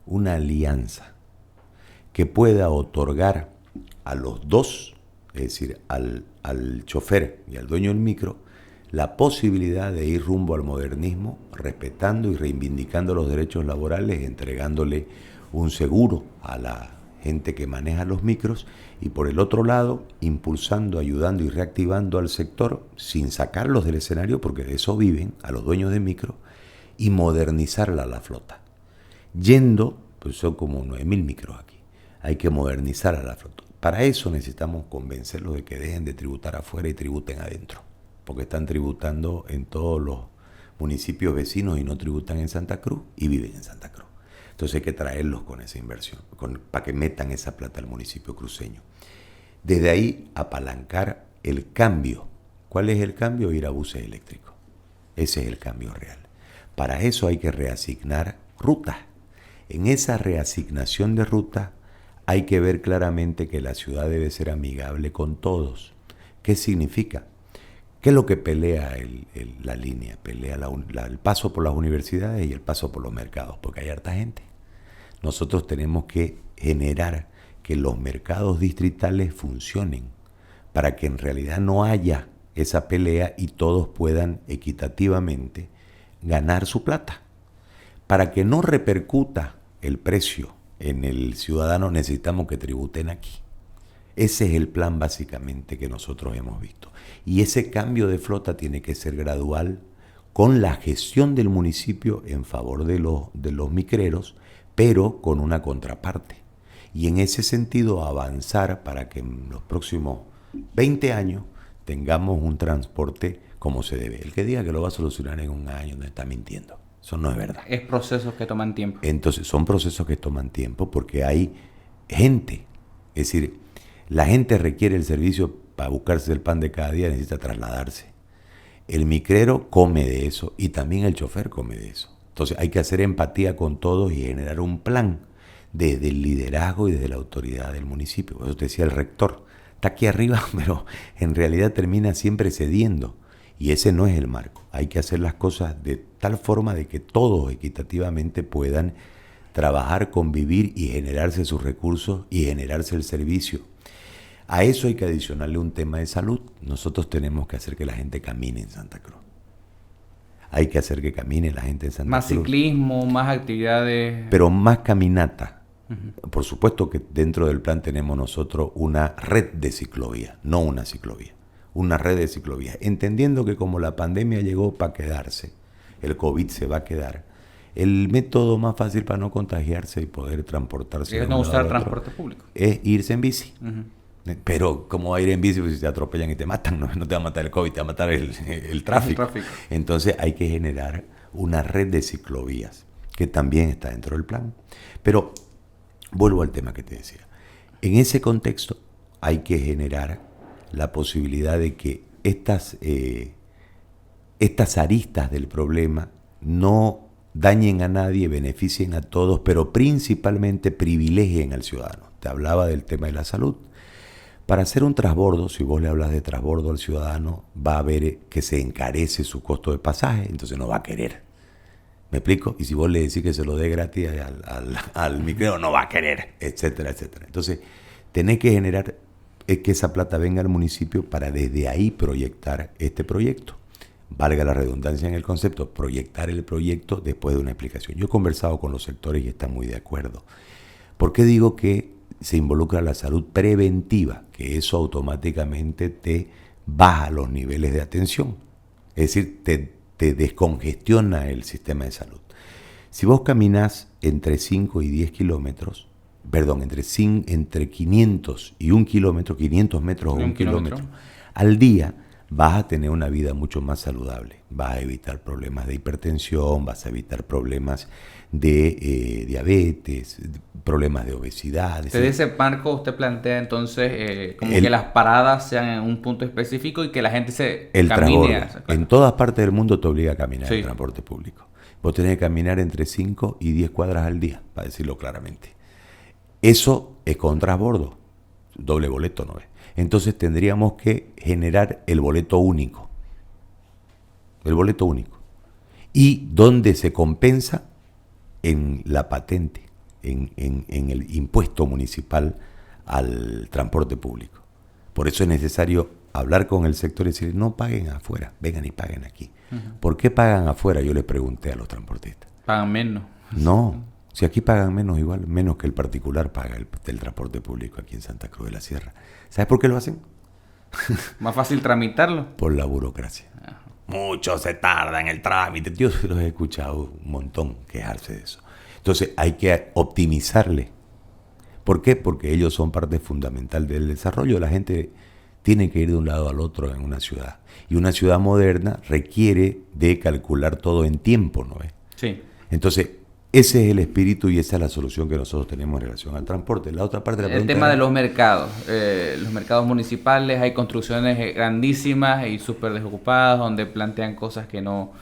Una alianza que pueda otorgar a los dos, es decir, al chofer y al dueño del micro, la posibilidad de ir rumbo al modernismo, respetando y reivindicando los derechos laborales, entregándole un seguro a la gente que maneja los micros, y por el otro lado, impulsando, ayudando y reactivando al sector, sin sacarlos del escenario, porque de eso viven, a los dueños de micro, y modernizarla la flota. Pues son como 9.000 micros aquí, hay que modernizar a la flota. Para eso necesitamos convencerlos de que dejen de tributar afuera y tributen adentro, porque están tributando en todos los municipios vecinos y no tributan en Santa Cruz y viven en Santa Cruz. Entonces hay que traerlos con esa inversión, para que metan esa plata al municipio cruceño. Desde ahí apalancar el cambio. ¿Cuál es el cambio? Ir a buses eléctricos. Ese es el cambio real. Para eso hay que reasignar rutas. En esa reasignación de rutas hay que ver claramente que la ciudad debe ser amigable con todos. ¿Qué significa? ¿Qué es lo que pelea la línea? Pelea el paso por las universidades y el paso por los mercados, porque hay harta gente. Nosotros tenemos que generar que los mercados distritales funcionen, para que en realidad no haya esa pelea y todos puedan equitativamente ganar su plata. Para que no repercuta el precio en el ciudadano, necesitamos que tributen aquí. Ese es el plan básicamente que nosotros hemos visto. Y ese cambio de flota tiene que ser gradual, con la gestión del municipio en favor de los micreros, pero con una contraparte. Y en ese sentido avanzar para que en los próximos 20 años tengamos un transporte como se debe. El que diga que lo va a solucionar en un año no está mintiendo. Eso no es verdad. Es procesos que toman tiempo. Entonces son procesos que toman tiempo porque hay gente. Es decir, la gente requiere el servicio para buscarse el pan de cada día, necesita trasladarse. El micrero come de eso y también el chofer come de eso. Entonces hay que hacer empatía con todos y generar un plan desde el liderazgo y desde la autoridad del municipio. Por eso te decía el rector, está aquí arriba, pero en realidad termina siempre cediendo. Y ese no es el marco. Hay que hacer las cosas de tal forma de que todos equitativamente puedan trabajar, convivir y generarse sus recursos y generarse el servicio. A eso hay que adicionarle un tema de salud. Nosotros tenemos que hacer que la gente camine en Santa Cruz. Hay que hacer que camine la gente en Santa Cruz. Más ciclismo, más actividades. Pero más caminata. Uh-huh. Por supuesto que dentro del plan tenemos nosotros una red de ciclovías, no una ciclovía. Una red de ciclovías. Entendiendo que como la pandemia llegó para quedarse, el COVID se va a quedar, el método más fácil para no contagiarse y poder transportarse es no usar transporte público. Es irse en bici. Uh-huh. Pero como va a ir en bici, pues si te atropellan y te matan, no te va a matar el COVID, te va a matar el tráfico. Entonces hay que generar una red de ciclovías, que también está dentro del plan. Pero vuelvo al tema que te decía. En ese contexto hay que generar la posibilidad de que estas aristas del problema no dañen a nadie, beneficien a todos, pero principalmente privilegien al ciudadano. Te hablaba del tema de la salud. Para hacer un transbordo, si vos le hablas de transbordo al ciudadano, va a ver que se encarece su costo de pasaje, entonces no va a querer. ¿Me explico? Y si vos le decís que se lo dé gratis al micrero, no va a querer, etcétera, etcétera. Entonces, tenés que generar que esa plata venga al municipio para desde ahí proyectar este proyecto. Valga la redundancia en el concepto, proyectar el proyecto después de una explicación. Yo he conversado con los sectores y están muy de acuerdo. ¿Por qué digo que se involucra la salud preventiva? Que eso automáticamente te baja los niveles de atención. Es decir, te descongestiona el sistema de salud. Si vos caminás entre 5 y 10 kilómetros, perdón, entre 500 y 1 kilómetro, 500 metros o 1 kilómetro al día, vas a tener una vida mucho más saludable. Vas a evitar problemas de hipertensión, vas a evitar problemas de diabetes, problemas de obesidad. Desde ese marco usted plantea entonces que las paradas sean en un punto específico y que la gente se camine. Claro. En todas partes del mundo te obliga a caminar el transporte público. Vos tenés que caminar entre 5 y 10 cuadras al día, para decirlo claramente. Eso es con transbordo, doble boleto, ¿no es? Entonces tendríamos que generar el boleto único. El boleto único. ¿Y dónde se compensa? En la patente, en el impuesto municipal al transporte público. Por eso es necesario hablar con el sector y decir, no paguen afuera, vengan y paguen aquí. Uh-huh. ¿Por qué pagan afuera? Yo les pregunté a los transportistas. ¿Pagan menos? No, si aquí pagan menos igual, menos que el particular paga el transporte público aquí en Santa Cruz de la Sierra. ¿Sabes por qué lo hacen? ¿Más fácil tramitarlo? Por la burocracia. Mucho se tarda en el trámite. Yo los he escuchado un montón quejarse de eso. Entonces hay que optimizarle. ¿Por qué? Porque ellos son parte fundamental del desarrollo. La gente tiene que ir de un lado al otro en una ciudad. Y una ciudad moderna requiere de calcular todo en tiempo, ¿no es? Sí. Entonces, ese es el espíritu y esa es la solución que nosotros tenemos en relación al transporte. La otra parte de la pregunta el tema de los mercados municipales, hay construcciones grandísimas y súper desocupadas donde plantean cosas que no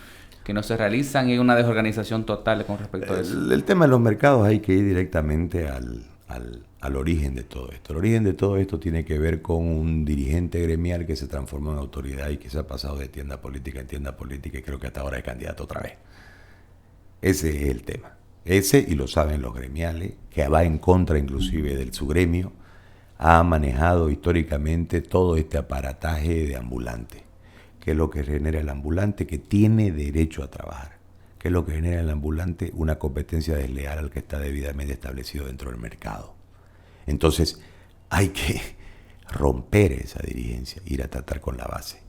se realizan y hay una desorganización total con respecto a eso. El tema de los mercados hay que ir directamente al origen de todo esto. El origen de todo esto tiene que ver con un dirigente gremial que se transformó en autoridad y que se ha pasado de tienda política en tienda política y creo que hasta ahora es candidato otra vez. Ese es el tema. ese, y lo saben los gremiales, que va en contra inclusive de su gremio, ha manejado históricamente todo este aparataje de ambulante. ¿Qué es lo que genera el ambulante? Que tiene derecho a trabajar. ¿Qué es lo que genera el ambulante? Una competencia desleal al que está debidamente establecido dentro del mercado. Entonces, hay que romper esa dirigencia, ir a tratar con la base.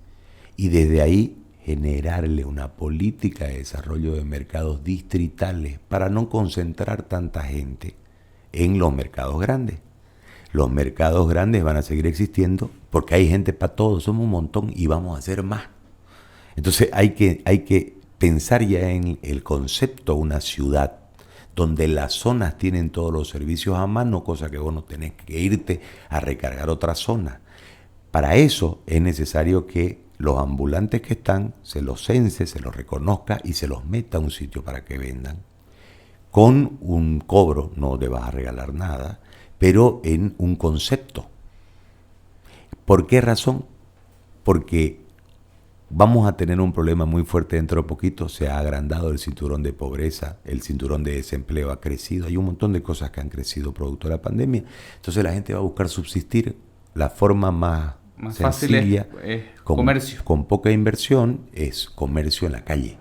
Y desde ahí generarle una política de desarrollo de mercados distritales para no concentrar tanta gente en los mercados grandes. Los mercados grandes van a seguir existiendo porque hay gente para todo, somos un montón y vamos a hacer más. Entonces hay que pensar ya en el concepto de una ciudad donde las zonas tienen todos los servicios a mano, cosa que vos no tenés que irte a recargar otra zona. Para eso es necesario que los ambulantes que están se los cense, se los reconozca y se los meta a un sitio para que vendan. Con un cobro, no te vas a regalar nada, pero en un concepto. ¿Por qué razón? Porque vamos a tener un problema muy fuerte dentro de poquito. Se ha agrandado el cinturón de pobreza, el cinturón de desempleo ha crecido, hay un montón de cosas que han crecido producto de la pandemia. Entonces la gente va a buscar subsistir. La forma más sencilla, fácil es comercio. Con poca inversión, es comercio en la calle.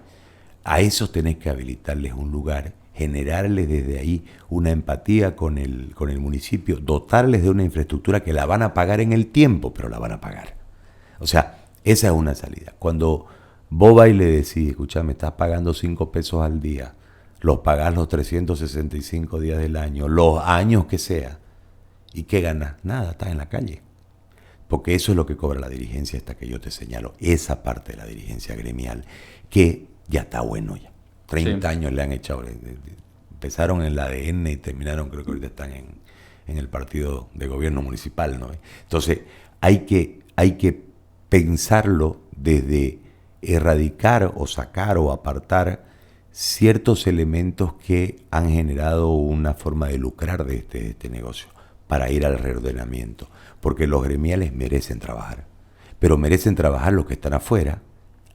A esos tenés que habilitarles un lugar, generarles desde ahí una empatía con el municipio, dotarles de una infraestructura que la van a pagar en el tiempo, pero la van a pagar. O sea, esa es una salida. Cuando vos vas y le decís, escuchame, estás pagando 5 pesos al día, los pagás los 365 días del año, los años que sea, ¿y qué ganas? Nada, estás en la calle. Porque eso es lo que cobra la dirigencia esta que yo te señalo, esa parte de la dirigencia gremial, que ya está bueno ya. 30 años le han echado, empezaron en el ADN y terminaron, creo que ahorita están en el partido de gobierno municipal, ¿no? Entonces, hay que pensarlo desde erradicar o sacar o apartar ciertos elementos que han generado una forma de lucrar de este negocio para ir al reordenamiento. Porque los gremiales merecen trabajar, pero merecen trabajar los que están afuera,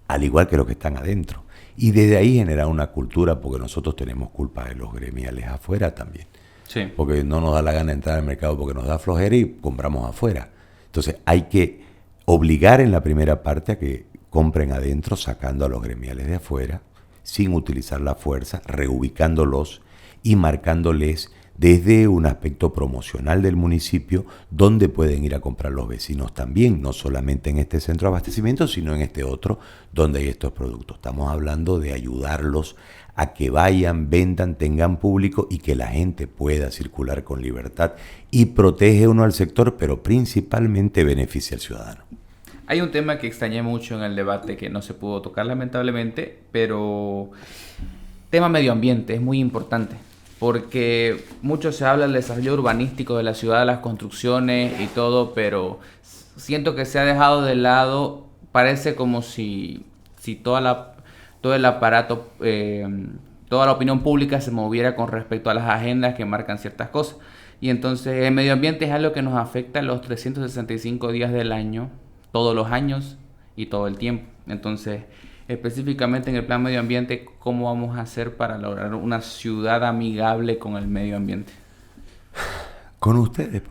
al igual que los que están adentro. Y desde ahí generar una cultura, porque nosotros tenemos culpa de los gremiales afuera también. Sí. Porque no nos da la gana de entrar al mercado porque nos da flojera y compramos afuera. Entonces hay que obligar en la primera parte a que compren adentro, sacando a los gremiales de afuera, sin utilizar la fuerza, reubicándolos y marcándoles desde un aspecto promocional del municipio, donde pueden ir a comprar los vecinos también, no solamente en este centro de abastecimiento, sino en este otro, donde hay estos productos. Estamos hablando de ayudarlos a que vayan, vendan, tengan público y que la gente pueda circular con libertad y protege uno al sector, pero principalmente beneficia al ciudadano. Hay un tema que extrañé mucho en el debate que no se pudo tocar lamentablemente, pero tema medio ambiente es muy importante. Porque mucho se habla del desarrollo urbanístico de la ciudad, las construcciones y todo, pero siento que se ha dejado de lado, parece como si todo el aparato, toda la opinión pública se moviera con respecto a las agendas que marcan ciertas cosas. Y entonces el medio ambiente es algo que nos afecta los 365 días del año, todos los años y todo el tiempo. Entonces, específicamente en el plan medio ambiente, ¿cómo vamos a hacer para lograr una ciudad amigable con el medio ambiente? Con ustedes.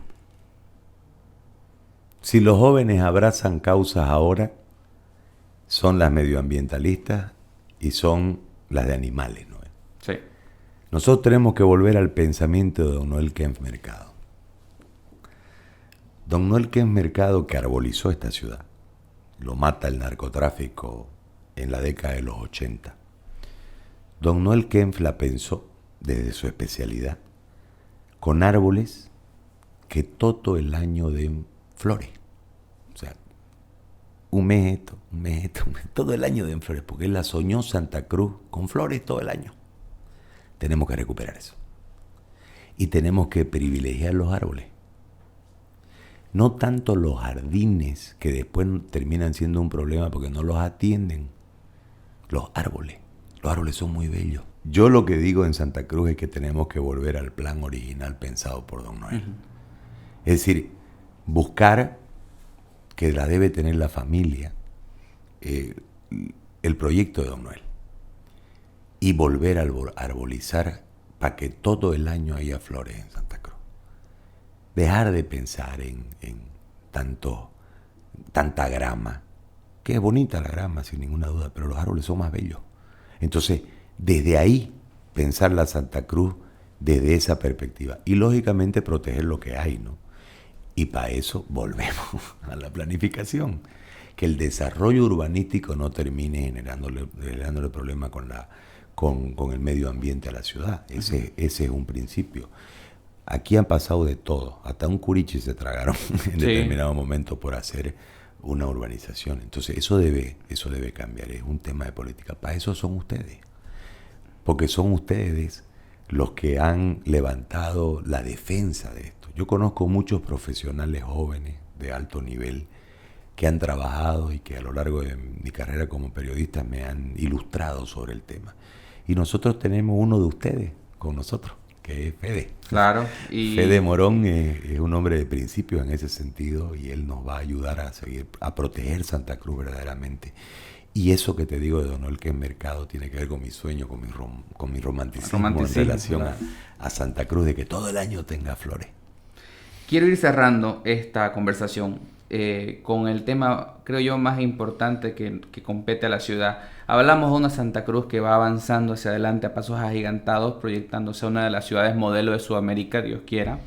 Si los jóvenes abrazan causas ahora, son las medioambientalistas y son las de animales, ¿no? Sí. Nosotros tenemos que volver al pensamiento de don Noel Kempf Mercado. Don Noel Kempf Mercado, que arbolizó esta ciudad, lo mata el narcotráfico en la década de los 80. Don Noel Kempf la pensó desde su especialidad, con árboles que todo el año den flores. O sea, un mes, todo el año den flores, porque él la soñó Santa Cruz con flores todo el año. Tenemos que recuperar eso. Y tenemos que privilegiar los árboles. No tanto los jardines, que después terminan siendo un problema porque no los atienden. Los árboles son muy bellos. Yo lo que digo en Santa Cruz es que tenemos que volver al plan original pensado por don Noel. Uh-huh. Es decir, buscar, que la debe tener la familia, el proyecto de don Noel. Y volver a arbolizar para que todo el año haya flores en Santa Cruz. Dejar de pensar en tanta grama, que es bonita la grama sin ninguna duda, pero los árboles son más bellos. Entonces, desde ahí, pensar la Santa Cruz desde esa perspectiva. Y lógicamente proteger lo que hay, ¿no? Y para eso volvemos a la planificación. Que el desarrollo urbanístico no termine generándole problemas con el medio ambiente a la ciudad. Ese es un principio. Aquí han pasado de todo. Hasta un curiche se tragaron en determinado momento por hacer una urbanización. Entonces eso debe cambiar. Es un tema de política. Para eso son ustedes. Porque son ustedes los que han levantado la defensa de esto. Yo conozco muchos profesionales jóvenes de alto nivel que han trabajado y que a lo largo de mi carrera como periodista me han ilustrado sobre el tema. Y nosotros tenemos uno de ustedes con nosotros, que es Fede. Claro. Fede Morón es un hombre de principios en ese sentido y él nos va a ayudar a proteger Santa Cruz verdaderamente. Y eso que te digo de Don Olker Mercado tiene que ver con mi sueño, con mi romanticismo en relación a Santa Cruz, de que todo el año tenga flores. Quiero ir cerrando esta conversación con el tema, creo yo, más importante que compete a la ciudad. Hablamos de una Santa Cruz que va avanzando hacia adelante a pasos agigantados, proyectándose a una de las ciudades modelo de Sudamérica, Dios quiera.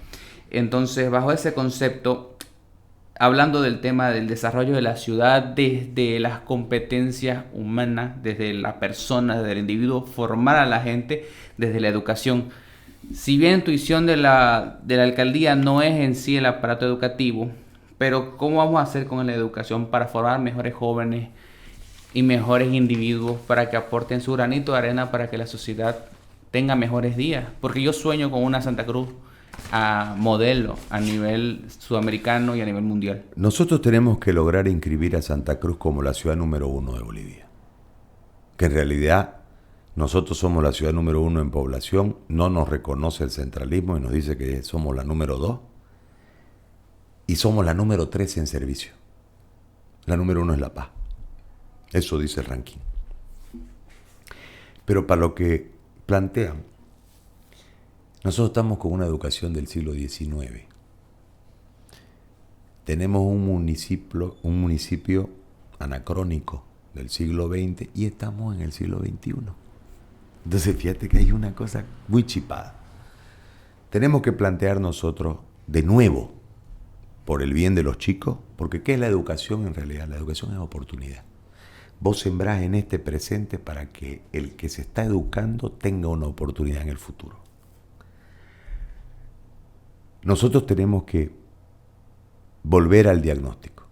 Entonces, bajo ese concepto, hablando del tema del desarrollo de la ciudad desde las competencias humanas, desde la persona, desde el individuo, formar a la gente desde la educación. Si bien intuición de la alcaldía no es en sí el aparato educativo, pero ¿cómo vamos a hacer con la educación para formar mejores jóvenes y mejores individuos para que aporten su granito de arena para que la sociedad tenga mejores días? Porque yo sueño con una Santa Cruz a modelo a nivel sudamericano y a nivel mundial. Nosotros tenemos que lograr inscribir a Santa Cruz como la ciudad número 1 de Bolivia. Que en realidad nosotros somos la ciudad número 1 en población, no nos reconoce el centralismo y nos dice que somos la número 2 y somos la número 3 en servicio. La número 1 es La Paz. Eso dice el ranking. Pero para lo que plantean, nosotros estamos con una educación del siglo XIX. Tenemos un municipio anacrónico del siglo XX y estamos en el siglo XXI. Entonces fíjate que hay una cosa muy chipada. Tenemos que plantear nosotros de nuevo, por el bien de los chicos, porque ¿qué es la educación en realidad? La educación es oportunidad. Vos sembrás en este presente para que el que se está educando tenga una oportunidad en el futuro. Nosotros tenemos que volver al diagnóstico.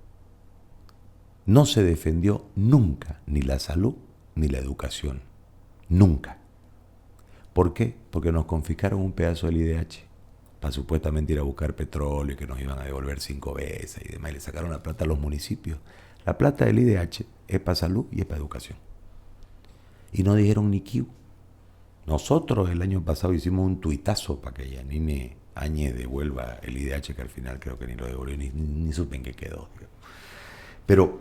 No se defendió nunca ni la salud ni la educación. Nunca. ¿Por qué? Porque nos confiscaron un pedazo del IDH para supuestamente ir a buscar petróleo y que nos iban a devolver 5 veces y demás. Y le sacaron la plata a los municipios. La plata del IDH es para salud y es para educación. Y no dijeron ni Q. Nosotros el año pasado hicimos un tuitazo para que Yanine Áñez devuelva el IDH, que al final creo que ni lo devolvió, ni supe en qué quedó. Pero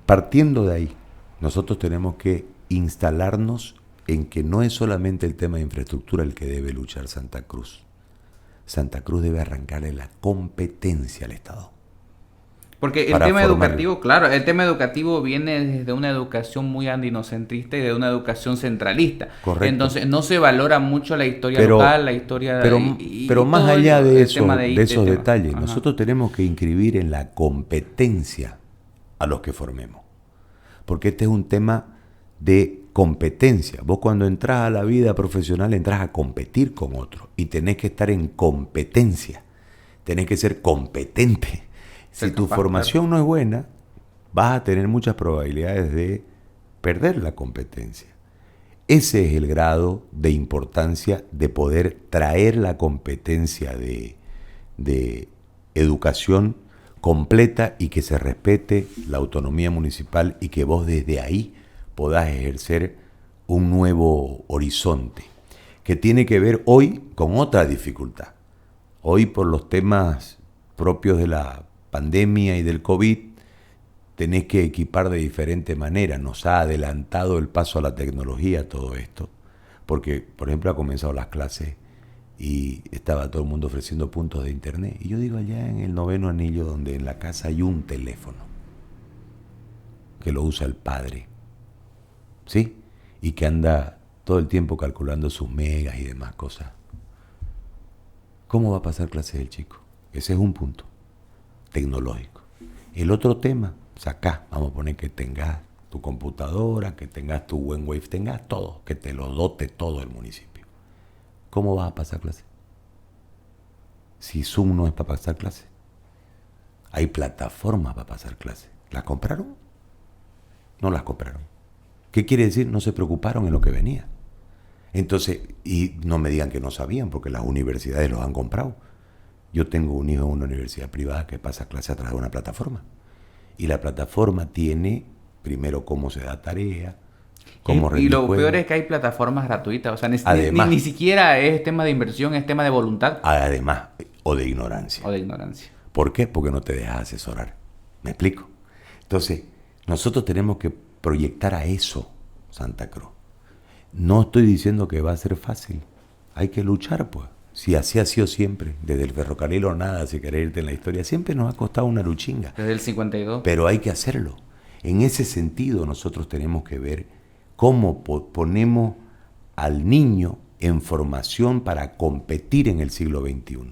partiendo de ahí, nosotros tenemos que instalarnos en que no es solamente el tema de infraestructura el que debe luchar Santa Cruz. Santa Cruz debe arrancarle la competencia al Estado. Porque el tema educativo, claro, el tema educativo viene desde una educación muy andinocentrista y de una educación centralista. Correcto. Entonces no se valora mucho la historia local, la historia pero más allá de esos detalles, nosotros tenemos que inscribir en la competencia a los que formemos. Porque este es un tema de competencia. Vos cuando entras a la vida profesional entras a competir con otros y tenés que estar en competencia. Tenés que ser competente. Si tu formación no es buena, vas a tener muchas probabilidades de perder la competencia. Ese es el grado de importancia de poder traer la competencia de educación completa y que se respete la autonomía municipal y que vos desde ahí podás ejercer un nuevo horizonte que tiene que ver hoy con otra dificultad. Hoy por los temas propios de la pandemia y del COVID, tenés que equipar de diferente manera. Nos ha adelantado el paso a la tecnología todo esto, porque, por ejemplo, ha comenzado las clases y estaba todo el mundo ofreciendo puntos de internet. Y yo digo, allá en el 9º anillo, donde en la casa hay un teléfono que lo usa el padre, ¿sí? Y que anda todo el tiempo calculando sus megas y demás cosas. ¿Cómo va a pasar clase el chico? Ese es un punto tecnológico. El otro tema, acá, vamos a poner que tengas tu computadora, que tengas tu buen wave, tengas todo, que te lo dote todo el municipio. ¿Cómo vas a pasar clase? Si Zoom no es para pasar clase. Hay plataformas para pasar clase. ¿Las compraron? No las compraron. ¿Qué quiere decir? No se preocuparon en lo que venía. Entonces, y no me digan que no sabían, porque las universidades los han comprado. Yo tengo un hijo en una universidad privada que pasa clase a través de una plataforma. Y la plataforma tiene, primero, cómo se da tarea, cómo Y lo peor es que hay plataformas gratuitas. O sea, además, ni siquiera es tema de inversión, es tema de voluntad. Además, o de ignorancia. O de ignorancia. ¿Por qué? Porque no te dejas asesorar. ¿Me explico? Entonces, nosotros tenemos que proyectar a eso, Santa Cruz. No estoy diciendo que va a ser fácil. Hay que luchar, pues. Si así ha sido siempre, desde el ferrocarril o nada, si querés irte en la historia, siempre nos ha costado una luchinga. Desde el 52. Pero hay que hacerlo. En ese sentido, nosotros tenemos que ver cómo ponemos al niño en formación para competir en el siglo XXI.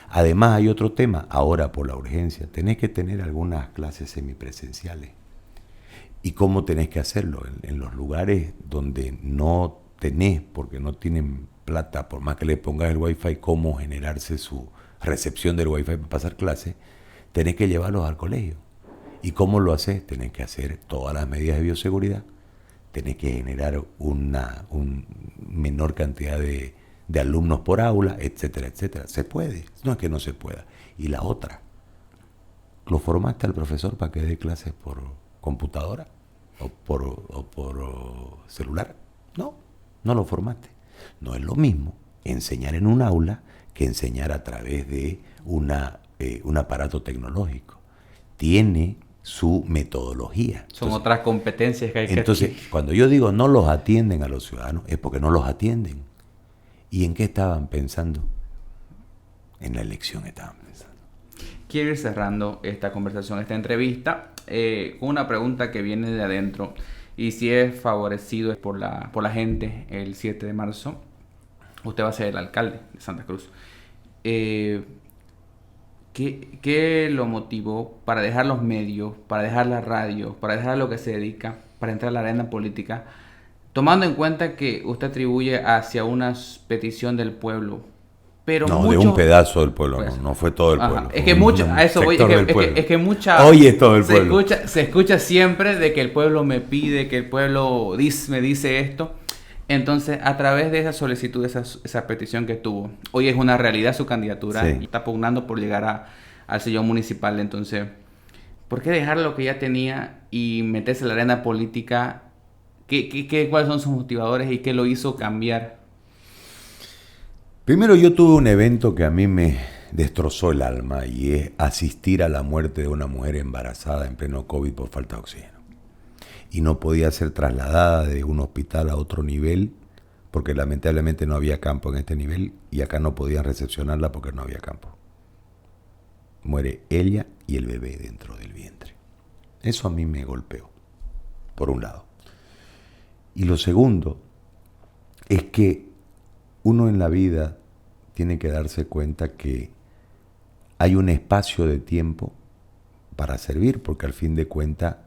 Además, hay otro tema, ahora por la urgencia, tenés que tener algunas clases semipresenciales. ¿Y cómo tenés que hacerlo? En los lugares donde no tenés, porque no tienen plata, por más que le pongas el wifi, cómo generarse su recepción del wifi para pasar clase, tenés que llevarlos al colegio. ¿Y cómo lo haces? Tenés que hacer todas las medidas de bioseguridad, tenés que generar una menor cantidad de alumnos por aula, etcétera, etcétera. Se puede, no es que no se pueda. Y la otra, ¿lo formaste al profesor para que dé clases por computadora o por celular? No, no lo formaste. No es lo mismo enseñar en un aula que enseñar a través de un aparato tecnológico. Tiene su metodología. Son otras competencias que hay que Entonces, cuando yo digo no los atienden a los ciudadanos, es porque no los atienden. ¿Y en qué estaban pensando? En la elección estaban pensando. Quiero ir cerrando esta conversación, esta entrevista, con una pregunta que viene de adentro. Y si es favorecido por la gente el 7 de marzo, usted va a ser el alcalde de Santa Cruz. ¿Qué lo motivó para dejar los medios, para dejar la radio, para dejar lo que se dedica, para entrar a la arena política, tomando en cuenta que usted atribuye hacia una petición del pueblo? Pero no, mucho, de un pedazo del pueblo, pues, no fue todo el pueblo. Es que mucho, a eso voy, es que mucha, hoy es todo el pueblo. Se escucha siempre de que el pueblo me pide, que el pueblo me dice esto. Entonces, a través de esa solicitud, esa petición que tuvo, hoy es una realidad su candidatura, sí, y está pugnando por llegar al sillón municipal. Entonces, ¿por qué dejar lo que ya tenía y meterse en la arena política? ¿Cuáles son sus motivadores y qué lo hizo cambiar? Primero, yo tuve un evento que a mí me destrozó el alma, y es asistir a la muerte de una mujer embarazada en pleno COVID por falta de oxígeno. Y no podía ser trasladada de un hospital a otro nivel, porque lamentablemente no había campo en este nivel, y acá no podían recepcionarla porque no había campo. Muere ella y el bebé dentro del vientre. Eso a mí me golpeó, por un lado. Y lo segundo es que uno en la vida tiene que darse cuenta que hay un espacio de tiempo para servir, porque al fin de cuentas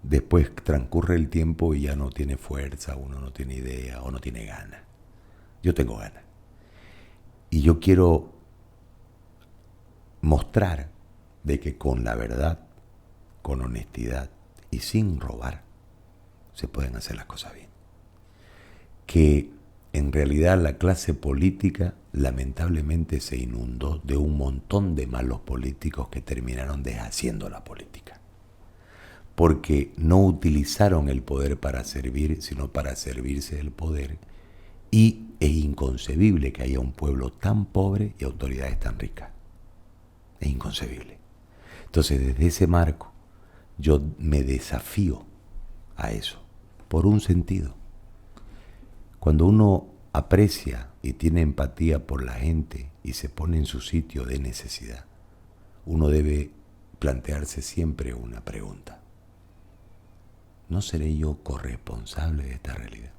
después transcurre el tiempo y ya no tiene fuerza, uno no tiene idea o no tiene ganas. Yo tengo ganas. Y yo quiero mostrar de que con la verdad, con honestidad y sin robar, se pueden hacer las cosas bien. Que en realidad la clase política lamentablemente se inundó de un montón de malos políticos que terminaron deshaciendo la política. Porque no utilizaron el poder para servir, sino para servirse del poder. Y es inconcebible que haya un pueblo tan pobre y autoridades tan ricas. Es inconcebible. Entonces, desde ese marco, yo me desafío a eso, por un sentido. Cuando uno aprecia y tiene empatía por la gente y se pone en su sitio de necesidad, uno debe plantearse siempre una pregunta. ¿No seré yo corresponsable de esta realidad?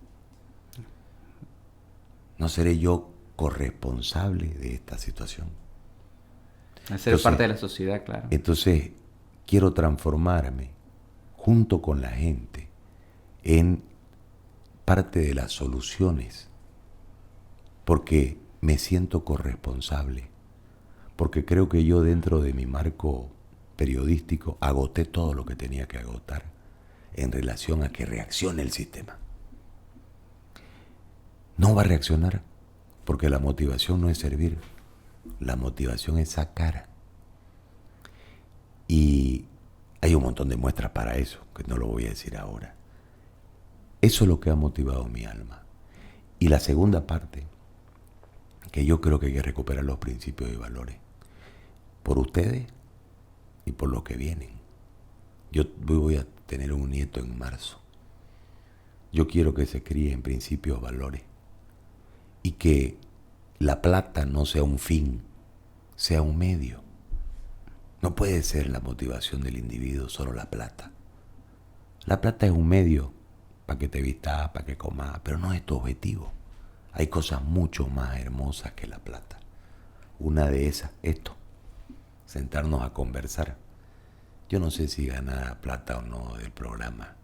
¿No seré yo corresponsable de esta situación? Al ser parte de la sociedad, claro. Entonces, quiero transformarme junto con la gente en parte de las soluciones, porque me siento corresponsable, porque creo que yo dentro de mi marco periodístico agoté todo lo que tenía que agotar en relación a que reaccione el sistema. No va a reaccionar porque la motivación no es servir, la motivación es sacar. Y hay un montón de muestras para eso, que no lo voy a decir ahora. Eso es lo que ha motivado mi alma. Y la segunda parte, que yo creo que hay que recuperar los principios y valores, por ustedes y por los que vienen. Yo voy a tener un nieto en marzo. Yo quiero que se críe en principios, valores, y que la plata no sea un fin, sea un medio. No puede ser la motivación del individuo solo la plata. La plata es un medio para que te vistas, para que comas, pero no es tu objetivo. Hay cosas mucho más hermosas que la plata. Una de esas, esto, sentarnos a conversar. Yo no sé si gana plata o no del programa,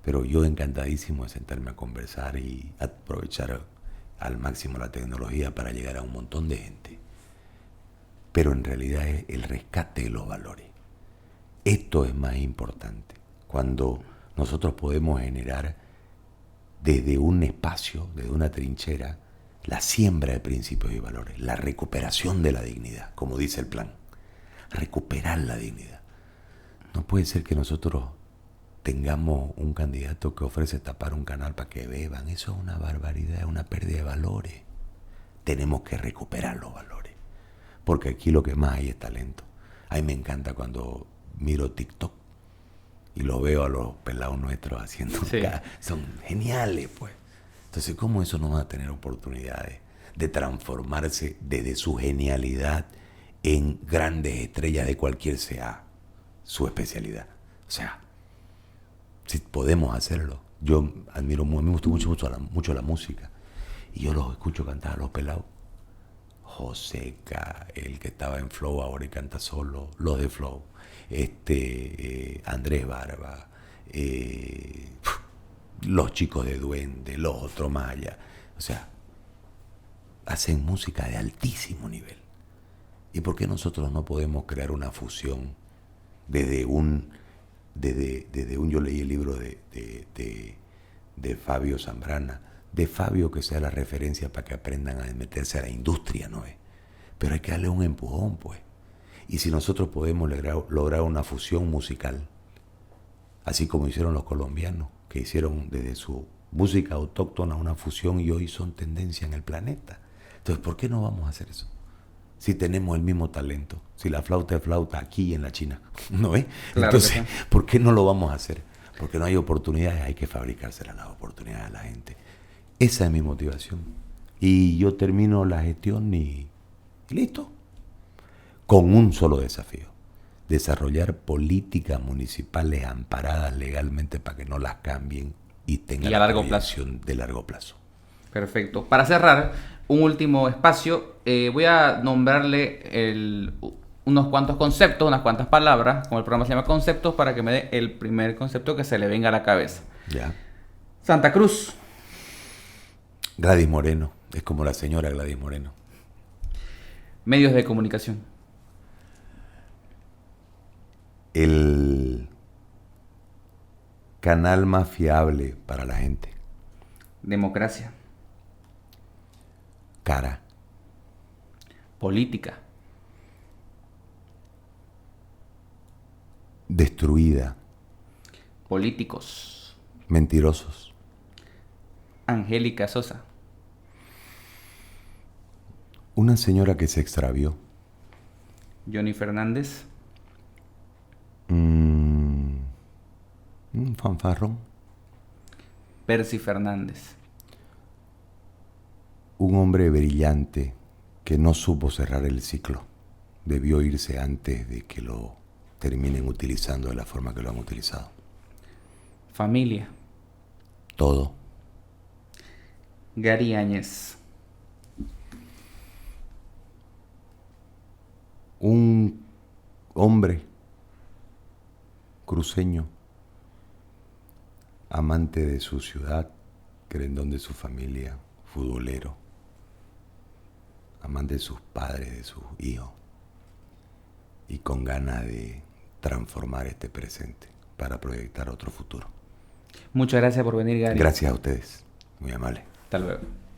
pero yo encantadísimo de sentarme a conversar y aprovechar al máximo la tecnología para llegar a un montón de gente. Pero en realidad es el rescate de los valores. Esto es más importante. Cuando nosotros podemos generar desde un espacio, desde una trinchera, la siembra de principios y valores, la recuperación de la dignidad, como dice el plan. Recuperar la dignidad. No puede ser que nosotros tengamos un candidato que ofrece tapar un canal para que beban. Eso es una barbaridad, es una pérdida de valores. Tenemos que recuperar los valores. Porque aquí lo que más hay es talento. A mí me encanta cuando miro TikTok y lo veo a los pelados nuestros haciendo son geniales, pues. Entonces, ¿cómo eso no va a tener oportunidades de transformarse desde su genialidad en grandes estrellas de cualquier sea su especialidad? O sea, si podemos hacerlo. Yo admiro, a mí me gusta mucho la música y yo los escucho cantar a los pelados. Joseca, el que estaba en Flow ahora y canta solo, los de Flow, Andrés Barba, los chicos de Duende, los otros Maya, o sea, hacen música de altísimo nivel. ¿Y por qué nosotros no podemos crear una fusión desde un yo leí el libro de Fabio Zambrana, de Fabio, que sea la referencia para que aprendan a meterse a la industria, ¿no es? Pero hay que darle un empujón, pues. Y si nosotros podemos lograr una fusión musical, así como hicieron los colombianos, que hicieron desde su música autóctona una fusión y hoy son tendencia en el planeta. Entonces, ¿por qué no vamos a hacer eso? Si tenemos el mismo talento, si la flauta es flauta aquí en la China, ¿no es? Claro. Entonces, ¿por qué no lo vamos a hacer? Porque no hay oportunidades, hay que fabricárselas las oportunidades a la gente. Esa es mi motivación. Y yo termino la gestión y listo. Con un solo desafío. Desarrollar políticas municipales amparadas legalmente para que no las cambien y tengan la proyección de largo plazo. Perfecto. Para cerrar, un último espacio. Voy a nombrarle unos cuantos conceptos, unas cuantas palabras, como el programa se llama Conceptos, para que me dé el primer concepto que se le venga a la cabeza. Ya. Santa Cruz. Gladys Moreno, es como la señora Gladys Moreno. Medios de comunicación. El canal más fiable para la gente. Democracia. Cara. Política. Destruida. Políticos. Mentirosos. Angélica Sosa. Una señora que se extravió. Johnny Fernández. Un fanfarrón. Percy Fernández. un hombre brillante que no supo cerrar el ciclo. Debió irse antes de que lo terminen utilizando de la forma que lo han utilizado. Familia. Todo. Gary Áñez. Un hombre cruceño, amante de su ciudad, querendón de su familia, futbolero, amante de sus padres, de sus hijos, y con ganas de transformar este presente para proyectar otro futuro. Muchas gracias por venir, Gary. Gracias a ustedes, muy amable. Hasta luego.